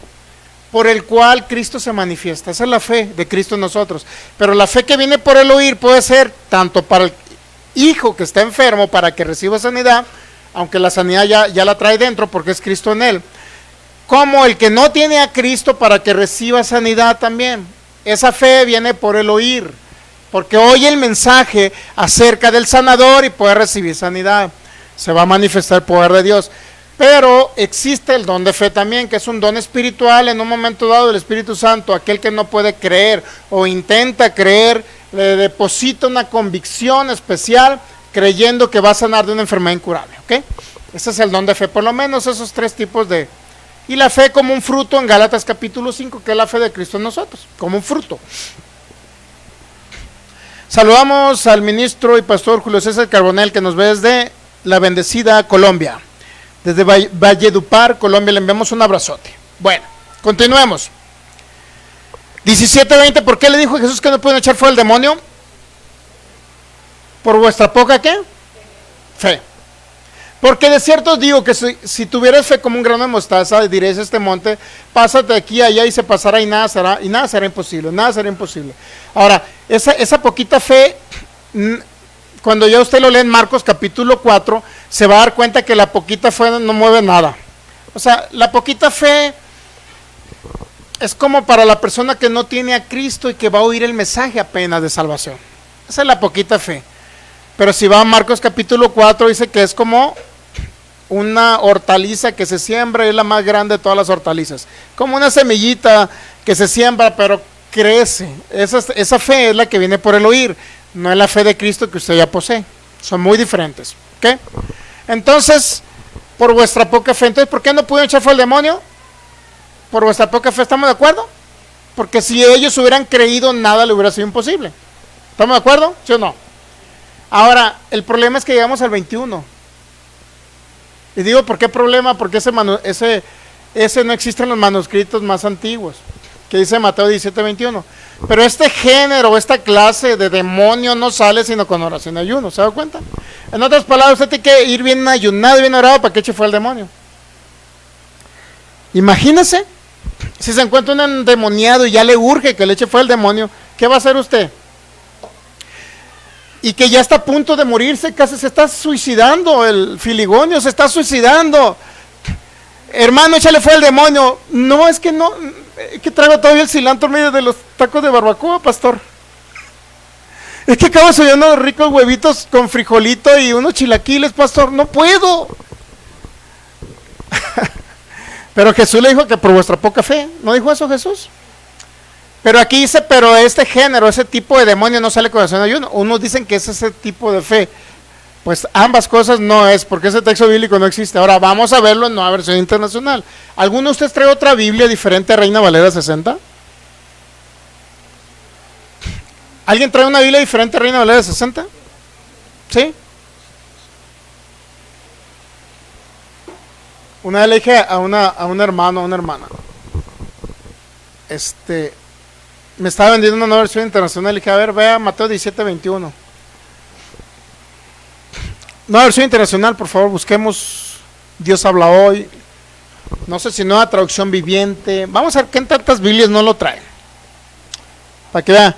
por el cual Cristo se manifiesta. Esa es la fe de Cristo en nosotros. Pero la fe que viene por el oír puede ser tanto para el hijo que está enfermo, para que reciba sanidad, aunque la sanidad ya la trae dentro porque es Cristo en él, como el que no tiene a Cristo para que reciba sanidad también. Esa fe viene por el oír, porque oye el mensaje acerca del sanador y puede recibir sanidad. Se va a manifestar el poder de Dios. Pero existe el don de fe también, que es un don espiritual en un momento dado del Espíritu Santo. Aquel que no puede creer o intenta creer, le deposita una convicción especial creyendo que va a sanar de una enfermedad incurable. ¿Okay? Ese es el don de fe, por lo menos esos tres tipos de... Y la fe como un fruto en Gálatas capítulo 5, que es la fe de Cristo en nosotros, como un fruto. Saludamos al ministro y pastor Julio César Carbonell, que nos ve desde la bendecida Colombia. Desde Valledupar, Colombia, le enviamos un abrazote. Bueno, continuemos. 17:20, ¿por qué le dijo a Jesús que no pueden echar fuera el demonio? ¿Por vuestra poca qué? Fe. Porque de cierto os digo que si tuvieras fe como un grano de mostaza, diréis a este monte, pásate aquí, allá, y se pasará, y nada será imposible, nada será imposible. Ahora, esa poquita fe, cuando ya usted lo lee en Marcos capítulo 4, se va a dar cuenta que la poquita fe no mueve nada. O sea, la poquita fe es como para la persona que no tiene a Cristo y que va a oír el mensaje apenas de salvación. Esa es la poquita fe. Pero si va a Marcos capítulo 4, dice que es como una hortaliza que se siembra y es la más grande de todas las hortalizas. Como una semillita que se siembra pero crece. Esa fe es la que viene por el oír, no es la fe de Cristo que usted ya posee. Son muy diferentes. ¿Okay? Entonces, por vuestra poca fe, entonces, ¿por qué no pudieron echar fuera el demonio? Por vuestra poca fe, ¿estamos de acuerdo? Porque si ellos hubieran creído, nada le hubiera sido imposible. ¿Estamos de acuerdo? ¿Sí o no? Ahora, el problema es que llegamos al 21. Y digo, ¿por qué problema? Porque ese no existe en los manuscritos más antiguos, que dice Mateo 17:21. Pero este género, esta clase de demonio no sale sino con oración y ayuno, ¿se da cuenta? En otras palabras, usted tiene que ir bien ayunado y bien orado para que eche fuera el demonio. Imagínese, si se encuentra un endemoniado y ya le urge que le eche fuera el demonio, ¿qué va a hacer usted? Y que ya está a punto de morirse, casi se está suicidando, el filigonio se está suicidando. Hermano, échale fuera el demonio. No, es que no, es que traigo todavía el cilantro en medio de los tacos de barbacoa, pastor. Es que acabo soñando unos ricos huevitos con frijolito y unos chilaquiles, pastor. No puedo. Pero Jesús le dijo que por vuestra poca fe. ¿No dijo eso Jesús? Pero aquí dice, pero este género, ese tipo de demonio no sale con oración y ayuno. Unos dicen que es ese tipo de fe. Pues ambas cosas no es, porque ese texto bíblico no existe. Ahora vamos a verlo en Nueva Versión Internacional. ¿Alguno de ustedes trae otra Biblia diferente a Reina Valera 60? ¿Alguien trae una Biblia diferente a Reina Valera 60? ¿Sí? Una vez le dije a un hermano, a una hermana, me estaba vendiendo una Nueva Versión Internacional. Le dije, a ver, vea Mateo 17:21. Nueva Versión Internacional, por favor, busquemos Dios habla hoy. No sé si nueva traducción viviente. Vamos a ver qué tantas Biblias no lo traen. Para que vean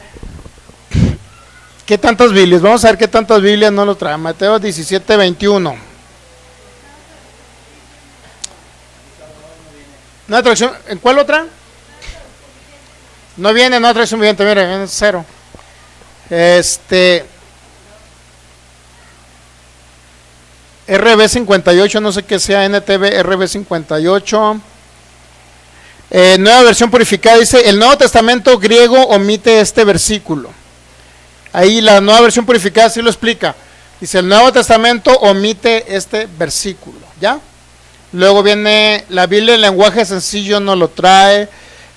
qué tantas Biblias. Vamos a ver qué tantas Biblias no lo traen. Mateo 17:21. Nueva traducción. ¿En cuál otra? No viene nueva traducción viviente. Mire, viene 0. RB 58, no sé qué sea, NTV RB 58. Nueva versión purificada, dice, el Nuevo Testamento griego omite este versículo. Ahí la Nueva Versión Purificada sí lo explica. Dice, el Nuevo Testamento omite este versículo, ¿ya? Luego viene la Biblia en lenguaje sencillo, no lo trae.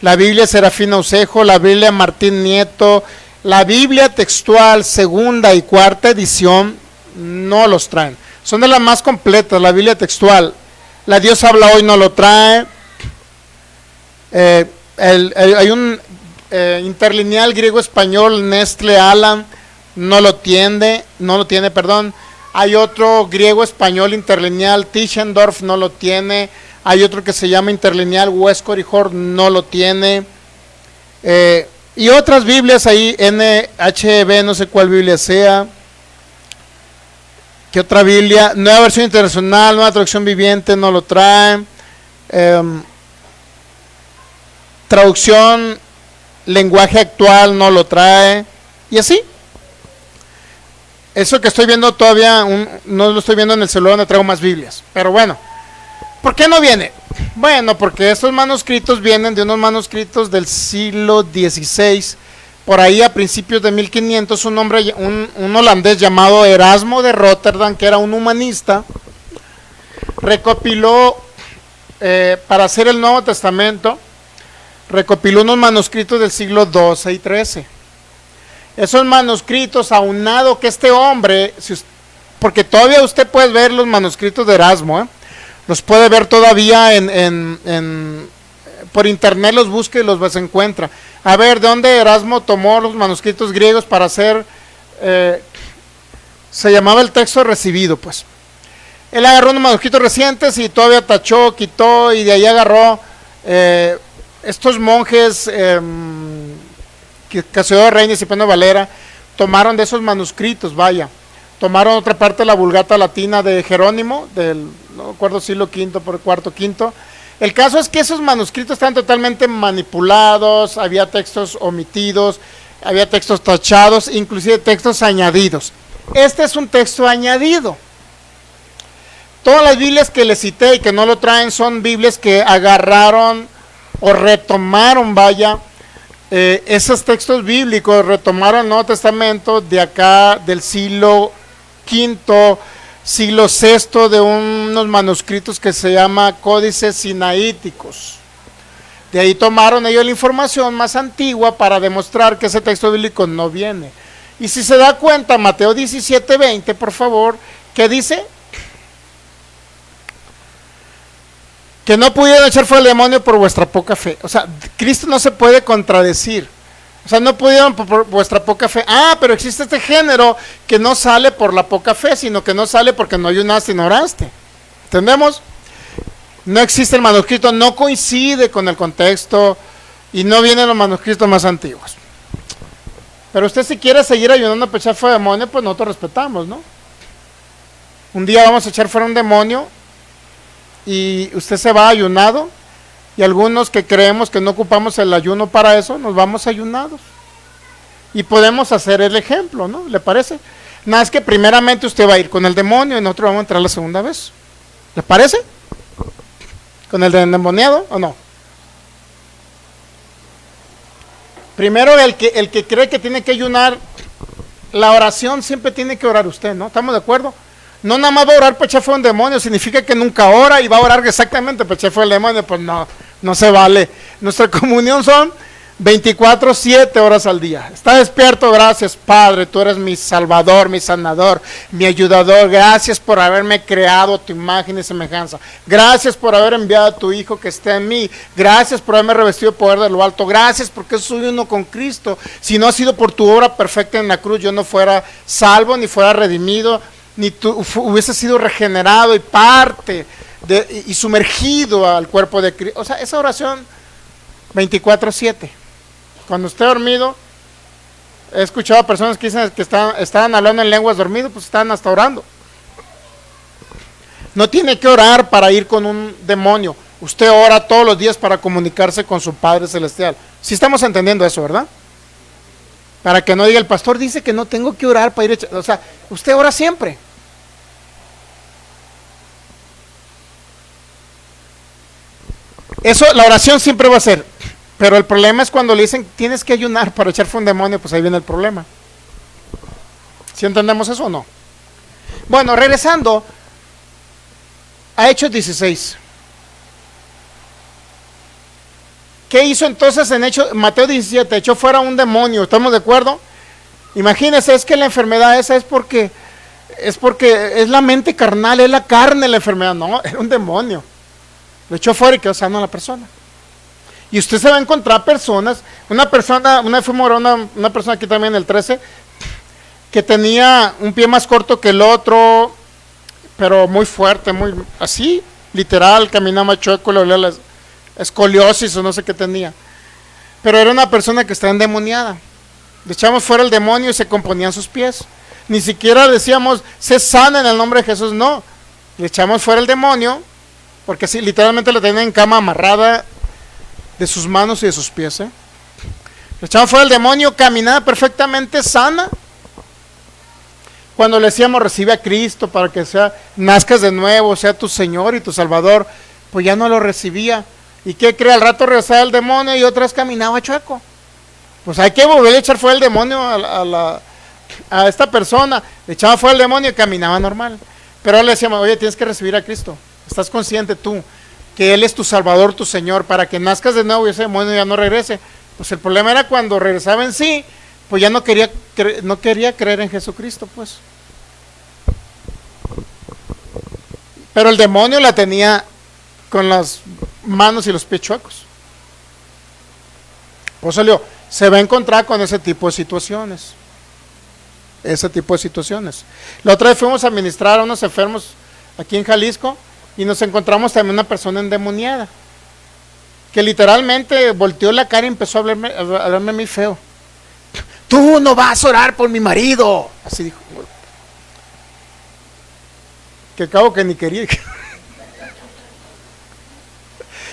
La Biblia Serafina Ucejo, la Biblia Martín Nieto, la Biblia textual segunda y cuarta edición no los traen. Son de las más completas, la Biblia textual. La Dios habla hoy no lo trae. Hay un interlineal griego-español Nestle Aland no lo tiene, perdón. Hay otro griego-español interlineal Tischendorf no lo tiene. Hay otro que se llama interlineal Westcott y Hort no lo tiene. Y otras Biblias ahí, NHB, no sé cuál Biblia sea. ¿Qué otra Biblia? Nueva versión internacional, nueva traducción viviente no lo trae. Traducción lenguaje actual no lo trae. Y así. Eso que estoy viendo todavía, no lo estoy viendo en el celular donde traigo más Biblias. Pero bueno, ¿por qué no viene? Bueno, porque estos manuscritos vienen de unos manuscritos del siglo XVI. Por ahí a principios de 1500, un holandés llamado Erasmo de Rotterdam, que era un humanista, recopiló, para hacer el Nuevo Testamento, recopiló unos manuscritos del siglo XII y XIII. Esos manuscritos, aunado que este hombre, porque todavía usted puede ver los manuscritos de Erasmo, los puede ver todavía por internet, los busca y los encuentra. A ver, ¿de dónde Erasmo tomó los manuscritos griegos para hacer, se llamaba el texto recibido, pues? Él agarró unos manuscritos recientes y todavía tachó, quitó, y de ahí agarró estos monjes, Cassiodoro Reina y Cipriano Valera, tomaron de esos manuscritos, tomaron otra parte de la Vulgata Latina de Jerónimo, no recuerdo siglo V por IV. El caso es que esos manuscritos están totalmente manipulados, había textos omitidos, había textos tachados, inclusive textos añadidos. Este es un texto añadido. Todas las Biblias que les cité y que no lo traen son Biblias que agarraron o retomaron, esos textos bíblicos, retomaron el Nuevo Testamento de acá del siglo V, siglo VI, de unos manuscritos que se llama Códices Sinaíticos. De ahí tomaron ellos la información más antigua para demostrar que ese texto bíblico no viene. Y si se da cuenta, Mateo 17:20, por favor, ¿qué dice? Que no pudieron echar fuera el demonio por vuestra poca fe. O sea, Cristo no se puede contradecir. O sea, no pudieron por vuestra poca fe. Pero existe este género que no sale por la poca fe, sino que no sale porque no ayunaste y no oraste. ¿Entendemos? No existe el manuscrito, no coincide con el contexto y no vienen los manuscritos más antiguos. Pero usted, si quiere seguir ayunando para echar fuera el demonio, pues nosotros respetamos, ¿no? Un día vamos a echar fuera un demonio y usted se va ayunado, y algunos que creemos que no ocupamos el ayuno para eso, nos vamos ayunados y podemos hacer el ejemplo, ¿no? ¿Le parece? Nada, es que primeramente usted va a ir con el demonio y nosotros vamos a entrar la segunda vez. ¿Le parece? ¿Con el endemoniado o no? Primero el que cree que tiene que ayunar, la oración siempre tiene que orar usted, ¿no? ¿Estamos de acuerdo? No nada más va a orar para echar fuera un demonio, significa que nunca ora y va a orar exactamente para echar fuera el demonio. Pues no se vale. Nuestra comunión son 24/7 horas al día. Está despierto, gracias Padre, tú eres mi salvador, mi sanador, mi ayudador. Gracias por haberme creado a tu imagen y semejanza. Gracias por haber enviado a tu Hijo que está en mí. Gracias por haberme revestido de poder de lo alto. Gracias porque soy uno con Cristo. Si no ha sido por tu obra perfecta en la cruz, yo no fuera salvo ni fuera redimido, ni tú hubiese sido regenerado y parte y sumergido al cuerpo de Cristo. O sea, esa oración 24/7. Cuando esté dormido, he escuchado a personas que dicen que estaban hablando en lenguas dormidos, pues estaban hasta orando. No tiene que orar para ir con un demonio. Usted ora todos los días para comunicarse con su Padre Celestial. Sí estamos entendiendo eso, ¿verdad? Para que no diga, el pastor dice que no tengo que orar para ir. O sea, usted ora siempre. Eso, la oración siempre va a ser. Pero el problema es cuando le dicen, tienes que ayunar para echar fuera un demonio, pues ahí viene el problema. ¿Sí entendemos eso o no? Bueno, regresando a Hechos 16. ¿Qué hizo entonces en Mateo 17? Echó fuera un demonio, ¿estamos de acuerdo? Imagínense, es que la enfermedad esa es porque es la mente carnal, es la carne la enfermedad. No, era un demonio. Lo echó fuera y quedó sano a la persona. Y usted se va a encontrar personas, una vez fuimos a una persona aquí también en el 13, que tenía un pie más corto que el otro, pero muy fuerte, muy así, literal, caminaba chueco, le dolía la escoliosis o no sé qué tenía. Pero era una persona que estaba endemoniada. Le echamos fuera el demonio y se componían sus pies. Ni siquiera decíamos, se sana en el nombre de Jesús, no. Le echamos fuera el demonio, porque sí, literalmente la tenía en cama amarrada de sus manos y de sus pies. Le echamos fuera el demonio, caminaba perfectamente sana. Cuando le decíamos, recibe a Cristo para que nazcas de nuevo, sea tu Señor y tu Salvador, pues ya no lo recibía. ¿Y qué cree? Al rato regresaba el demonio y otra vez caminaba chueco. Pues hay que volver a echar fuera el demonio a esta persona. Le echaba fuera el demonio y caminaba normal. Pero ahora le decíamos, oye, tienes que recibir a Cristo. ¿Estás consciente tú que Él es tu Salvador, tu Señor, para que nazcas de nuevo y ese demonio ya no regrese? Pues el problema era cuando regresaba en sí, pues ya no quería creer en Jesucristo, pues. Pero el demonio la tenía con las manos y los pies chuecos. Pues salió, se va a encontrar con ese tipo de situaciones. La otra vez fuimos a ministrar a unos enfermos aquí en Jalisco y nos encontramos también una persona endemoniada que literalmente volteó la cara y empezó a hablarme muy feo. Tú no vas a orar por mi marido, así dijo. Que acabo que ni quería.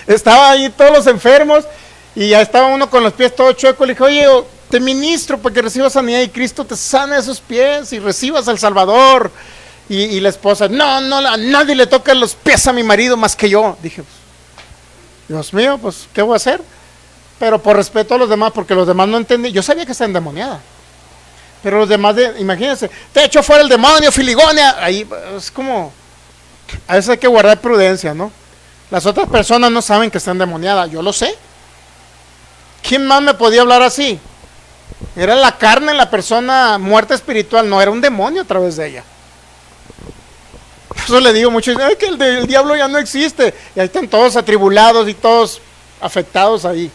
Estaba ahí todos los enfermos y ya estaba uno con los pies todo chuecos. Le dije, oye, te ministro para que recibas sanidad y Cristo te sana esos pies y recibas al Salvador. Y la esposa, no, a nadie le toca los pies a mi marido más que yo. Dije, Dios mío, pues, ¿qué voy a hacer? Pero por respeto a los demás, porque los demás no entendían. Yo sabía que está endemoniada. Pero los demás, imagínense, te echó fuera el demonio, Filigonia. Ahí es como, a veces hay que guardar prudencia, ¿no? Las otras personas no saben que está endemoniada, yo lo sé. ¿Quién más me podía hablar así? Era la carne, la persona muerta espiritual, no era un demonio a través de ella. Eso le digo mucho, es que el diablo ya no existe. Y ahí están todos atribulados y todos afectados ahí.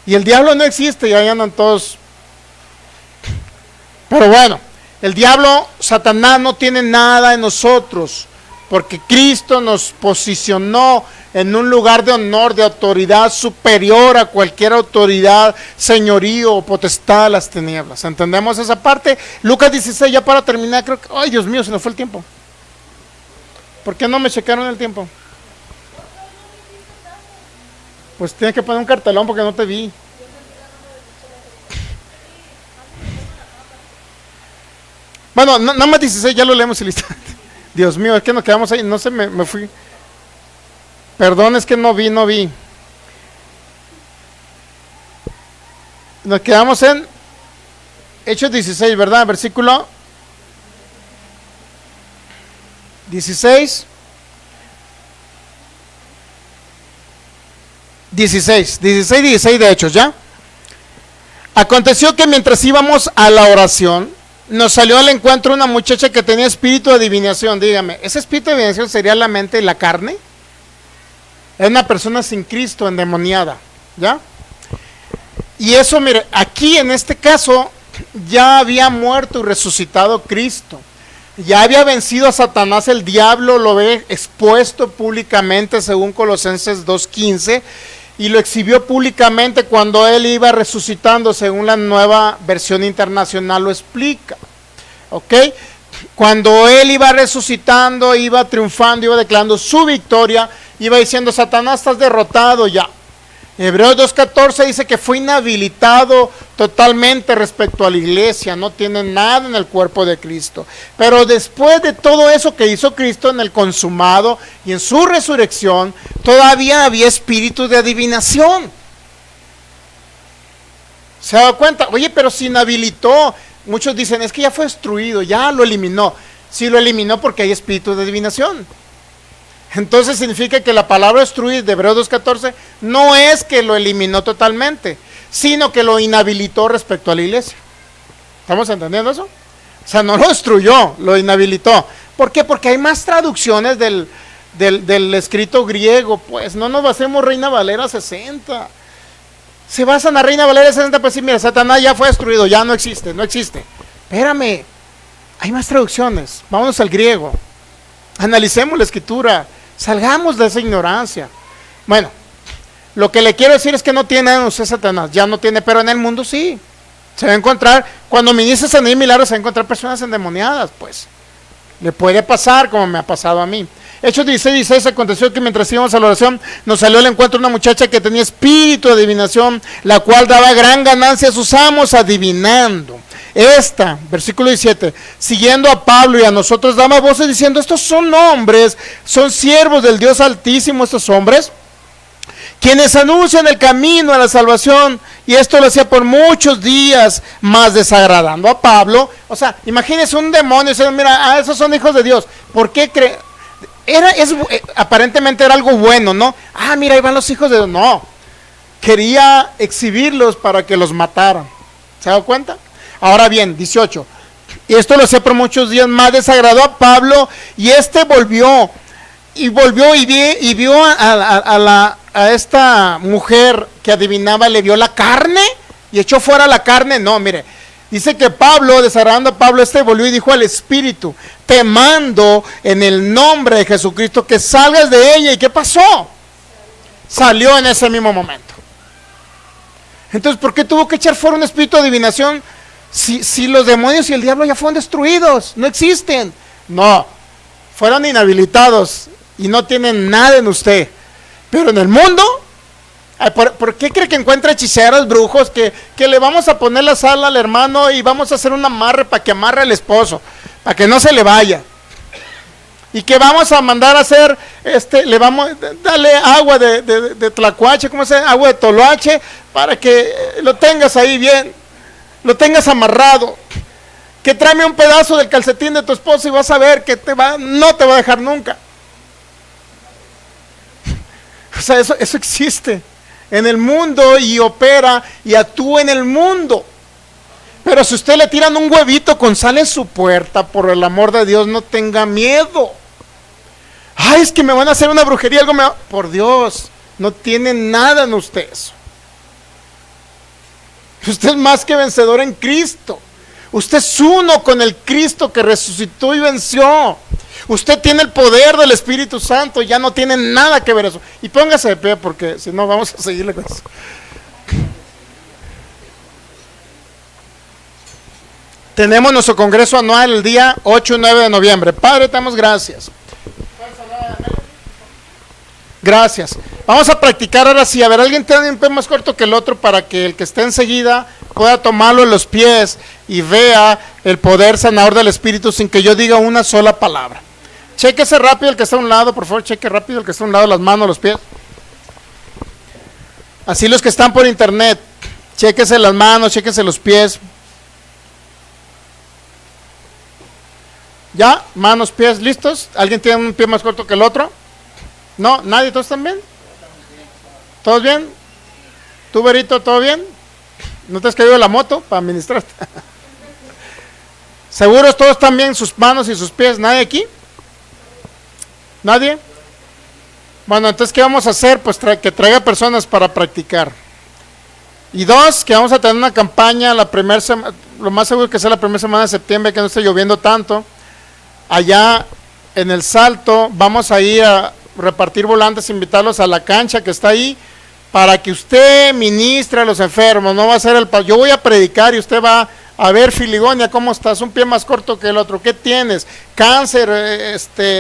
Y el diablo no existe y ahí andan todos. Pero bueno, el diablo, Satanás no tiene nada en nosotros, porque Cristo nos posicionó en un lugar de honor, de autoridad superior a cualquier autoridad, señorío o potestad de las tinieblas. ¿Entendemos esa parte? Lucas 16, ya para terminar, creo que, ay Dios mío, se nos fue el tiempo. ¿Por qué no me checaron el tiempo? Pues tienes que poner un cartelón porque no te vi. Bueno, nada más 16, ya lo leemos y listo. Dios mío, es que nos quedamos ahí, no sé, me fui. Perdón, es que no vi. Nos quedamos en Hechos 16, ¿verdad? Versículo 16 de Hechos, ¿ya? Aconteció que mientras íbamos a la oración, nos salió al encuentro una muchacha que tenía espíritu de adivinación. Dígame, ¿ese espíritu de adivinación sería la mente y la carne? Es una persona sin Cristo, endemoniada, ¿ya? Y eso, mire, aquí en este caso ya había muerto y resucitado Cristo. Ya había vencido a Satanás, el diablo lo ve expuesto públicamente según Colosenses 2:15 y lo exhibió públicamente cuando él iba resucitando, según la Nueva Versión Internacional lo explica. ¿Ok? Cuando él iba resucitando, iba triunfando, iba declarando su victoria, iba diciendo, Satanás, estás derrotado ya. Hebreos 2:14 dice que fue inhabilitado totalmente respecto a la iglesia, no tiene nada en el cuerpo de Cristo. Pero después de todo eso que hizo Cristo en el consumado y en su resurrección, todavía había espíritu de adivinación. ¿Se ha dado cuenta? Oye, pero si inhabilitó, muchos dicen, es que ya fue destruido, ya lo eliminó. Sí lo eliminó porque hay espíritu de adivinación. Entonces significa que la palabra destruir de Hebreos 2:14 no es que lo eliminó totalmente, sino que lo inhabilitó respecto a la iglesia. ¿Estamos entendiendo eso? O sea, no lo destruyó, lo inhabilitó. ¿Por qué? Porque hay más traducciones del escrito griego, pues no nos basemos Reina Valera 60. se basa en la Reina Valeria 60, pues sí, mira, Satanás ya fue destruido, ya no existe, no existe. Espérame, hay más traducciones, vámonos al griego, analicemos la escritura, salgamos de esa ignorancia. Bueno, lo que le quiero decir es que no tiene en usted Satanás, ya no tiene, pero en el mundo sí. Se va a encontrar, cuando ministres en milagros, se va a encontrar personas endemoniadas, pues. Le puede pasar como me ha pasado a mí. Hechos 16 aconteció que mientras íbamos a la oración, nos salió al encuentro una muchacha que tenía espíritu de adivinación, la cual daba gran ganancia a sus amos adivinando. Esta, versículo 17, siguiendo a Pablo y a nosotros, daba voces diciendo, estos son hombres, son siervos del Dios Altísimo, estos hombres, quienes anuncian el camino a la salvación, y esto lo hacía por muchos días, más desagradando a Pablo. O sea, imagínense un demonio diciendo, mira, esos son hijos de Dios. ¿Por qué aparentemente era algo bueno, ¿no? Mira, ahí van los hijos de Dios. No, quería exhibirlos para que los mataran. ¿Se ha dado cuenta? Ahora bien, 18, y esto lo hacía por muchos días, más desagradó a Pablo, y volvió y vio a esta mujer que adivinaba, le vio la carne y echó fuera la carne. No, mire, dice que Pablo, desagradando a Pablo, volvió y dijo al espíritu, te mando en el nombre de Jesucristo que salgas de ella. ¿Y qué pasó? Salió en ese mismo momento. Entonces, ¿por qué tuvo que echar fuera un espíritu de adivinación si los demonios y el diablo ya fueron destruidos? No existen. No, fueron inhabilitados y no tienen nada en usted. Pero en el mundo, ¿por qué cree que encuentra hechiceros, brujos, que le vamos a poner la sala al hermano y vamos a hacer un amarre para que amarre al esposo, para que no se le vaya? Y que vamos a mandar a hacer, le vamos a darle agua de tlacuache, ¿cómo se llama? Agua de toloache, para que lo tengas ahí bien, lo tengas amarrado. Que tráeme un pedazo del calcetín de tu esposo y vas a ver que no te va a dejar nunca. O sea, eso existe en el mundo y opera y actúa en el mundo. Pero si usted le tiran un huevito con sal en su puerta, por el amor de Dios, no tenga miedo. Es que me van a hacer una brujería, por Dios, no tiene nada en usted eso. Usted es más que vencedor en Cristo. Usted es uno con el Cristo que resucitó y venció. Usted tiene el poder del Espíritu Santo, ya no tiene nada que ver eso. Y póngase de pie porque si no vamos a seguirle con eso. Tenemos nuestro congreso anual el día 8 y 9 de noviembre. Padre, te damos gracias. Gracias. Vamos a practicar ahora sí. A ver, alguien tiene un pie más corto que el otro para que el que esté enseguida pueda tomarlo en los pies y vea el poder sanador del Espíritu sin que yo diga una sola palabra. Chéquese rápido el que está a un lado, por favor, cheque rápido el que está a un lado, las manos, los pies. Así los que están por internet, chéquese las manos, chéquese los pies. ¿Ya? Manos, pies, ¿listos? ¿Alguien tiene un pie más corto que el otro? ¿No? ¿Nadie? ¿Todos están bien? ¿Todos bien? ¿Tú, Berito, todo bien? ¿No te has caído de la moto para administrarte? ¿Seguros todos están bien sus manos y sus pies? ¿Nadie aquí? ¿Nadie? Bueno, entonces, ¿qué vamos a hacer? Pues que traiga personas para practicar. Y dos, que vamos a tener una campaña la primera semana, lo más seguro que sea la primera semana de septiembre, que no esté lloviendo tanto. Allá en el Salto vamos a ir a repartir volantes, invitarlos a la cancha que está ahí, para que usted ministre a los enfermos. No va a ser yo voy a predicar y usted va a ver, Filigonia, ¿cómo estás? Un pie más corto que el otro. ¿Qué tienes? Cáncer,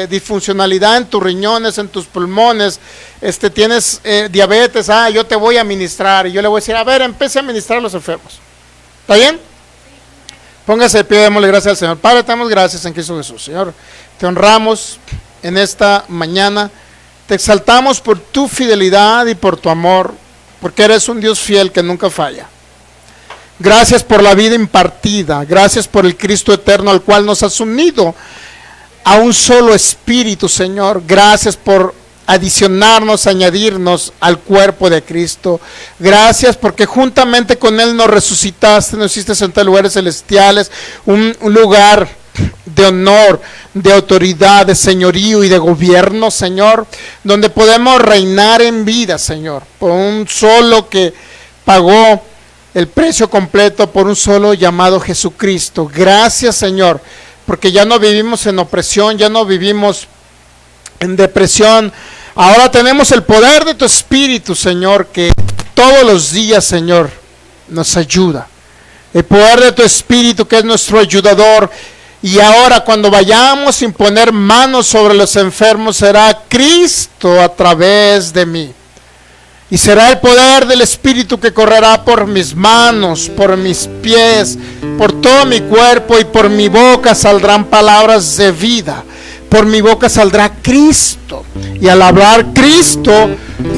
disfuncionalidad en tus riñones, en tus pulmones, tienes diabetes. Yo te voy a ministrar. Y yo le voy a decir, a ver, empiece a ministrar a los enfermos. ¿Está bien? Póngase de pie, démosle gracias al Señor. Padre, te damos gracias en Cristo Jesús. Señor, te honramos en esta mañana. Te exaltamos por tu fidelidad y por tu amor, porque eres un Dios fiel que nunca falla. Gracias por la vida impartida, gracias por el Cristo eterno al cual nos has unido a un solo espíritu, Señor. Gracias por adicionarnos, añadirnos al cuerpo de Cristo. Gracias porque juntamente con Él nos resucitaste, nos hiciste sentar en lugares celestiales, un lugar de honor, de autoridad, de señorío y de gobierno, Señor, donde podemos reinar en vida, Señor, por un solo que pagó el precio completo por un solo llamado Jesucristo. Gracias, Señor, porque ya no vivimos en opresión, ya no vivimos en depresión. Ahora tenemos el poder de tu Espíritu, Señor, que todos los días, Señor, nos ayuda. El poder de tu Espíritu, que es nuestro ayudador. Y ahora cuando vayamos sin poner manos sobre los enfermos, será Cristo a través de mí. Y será el poder del Espíritu que correrá por mis manos, por mis pies, por todo mi cuerpo, y por mi boca saldrán palabras de vida. Por mi boca saldrá Cristo. Y al hablar Cristo,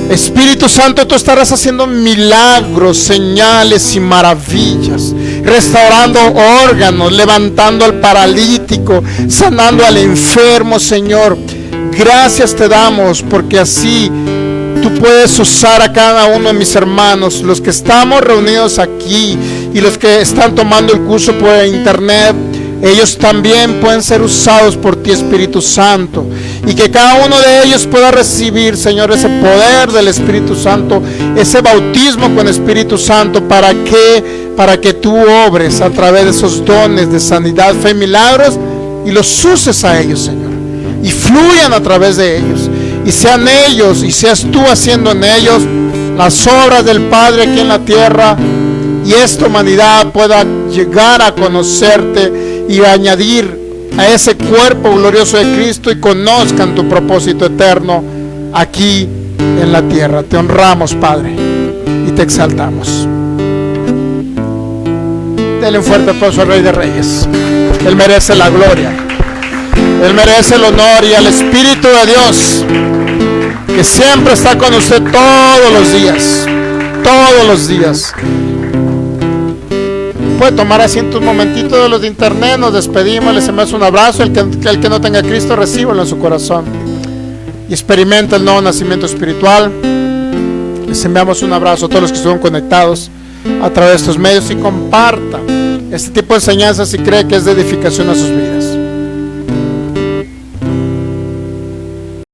Espíritu Santo, tú estarás haciendo milagros, señales y maravillas, restaurando órganos, levantando al paralítico, sanando al enfermo, Señor. Gracias te damos, porque así tú puedes usar a cada uno de mis hermanos, los que estamos reunidos aquí y los que están tomando el curso por internet. Ellos también pueden ser usados por ti, Espíritu Santo, y que cada uno de ellos pueda recibir, Señor, ese poder del Espíritu Santo, ese bautismo con Espíritu Santo, para que tú obres a través de esos dones de sanidad, fe y milagros, y los uses a ellos, Señor, y fluyan a través de ellos, y sean ellos y seas tú haciendo en ellos las obras del Padre aquí en la tierra, y esta humanidad pueda llegar a conocerte y añadir a ese cuerpo glorioso de Cristo, y conozcan tu propósito eterno aquí en la tierra. Te honramos, Padre, y te exaltamos. Denle un fuerte aplauso al Rey de Reyes. Él merece la gloria, Él merece el honor, y al Espíritu de Dios, que siempre está con usted todos los días, todos los días. Puede tomar asiento un momentito. De los de internet nos despedimos, les enviamos un abrazo. El que no tenga a Cristo, recíbalo en su corazón y experimenta el nuevo nacimiento espiritual. Les enviamos un abrazo a todos los que estuvieron conectados a través de estos medios, y comparta este tipo de enseñanzas si cree que es de edificación a sus vidas.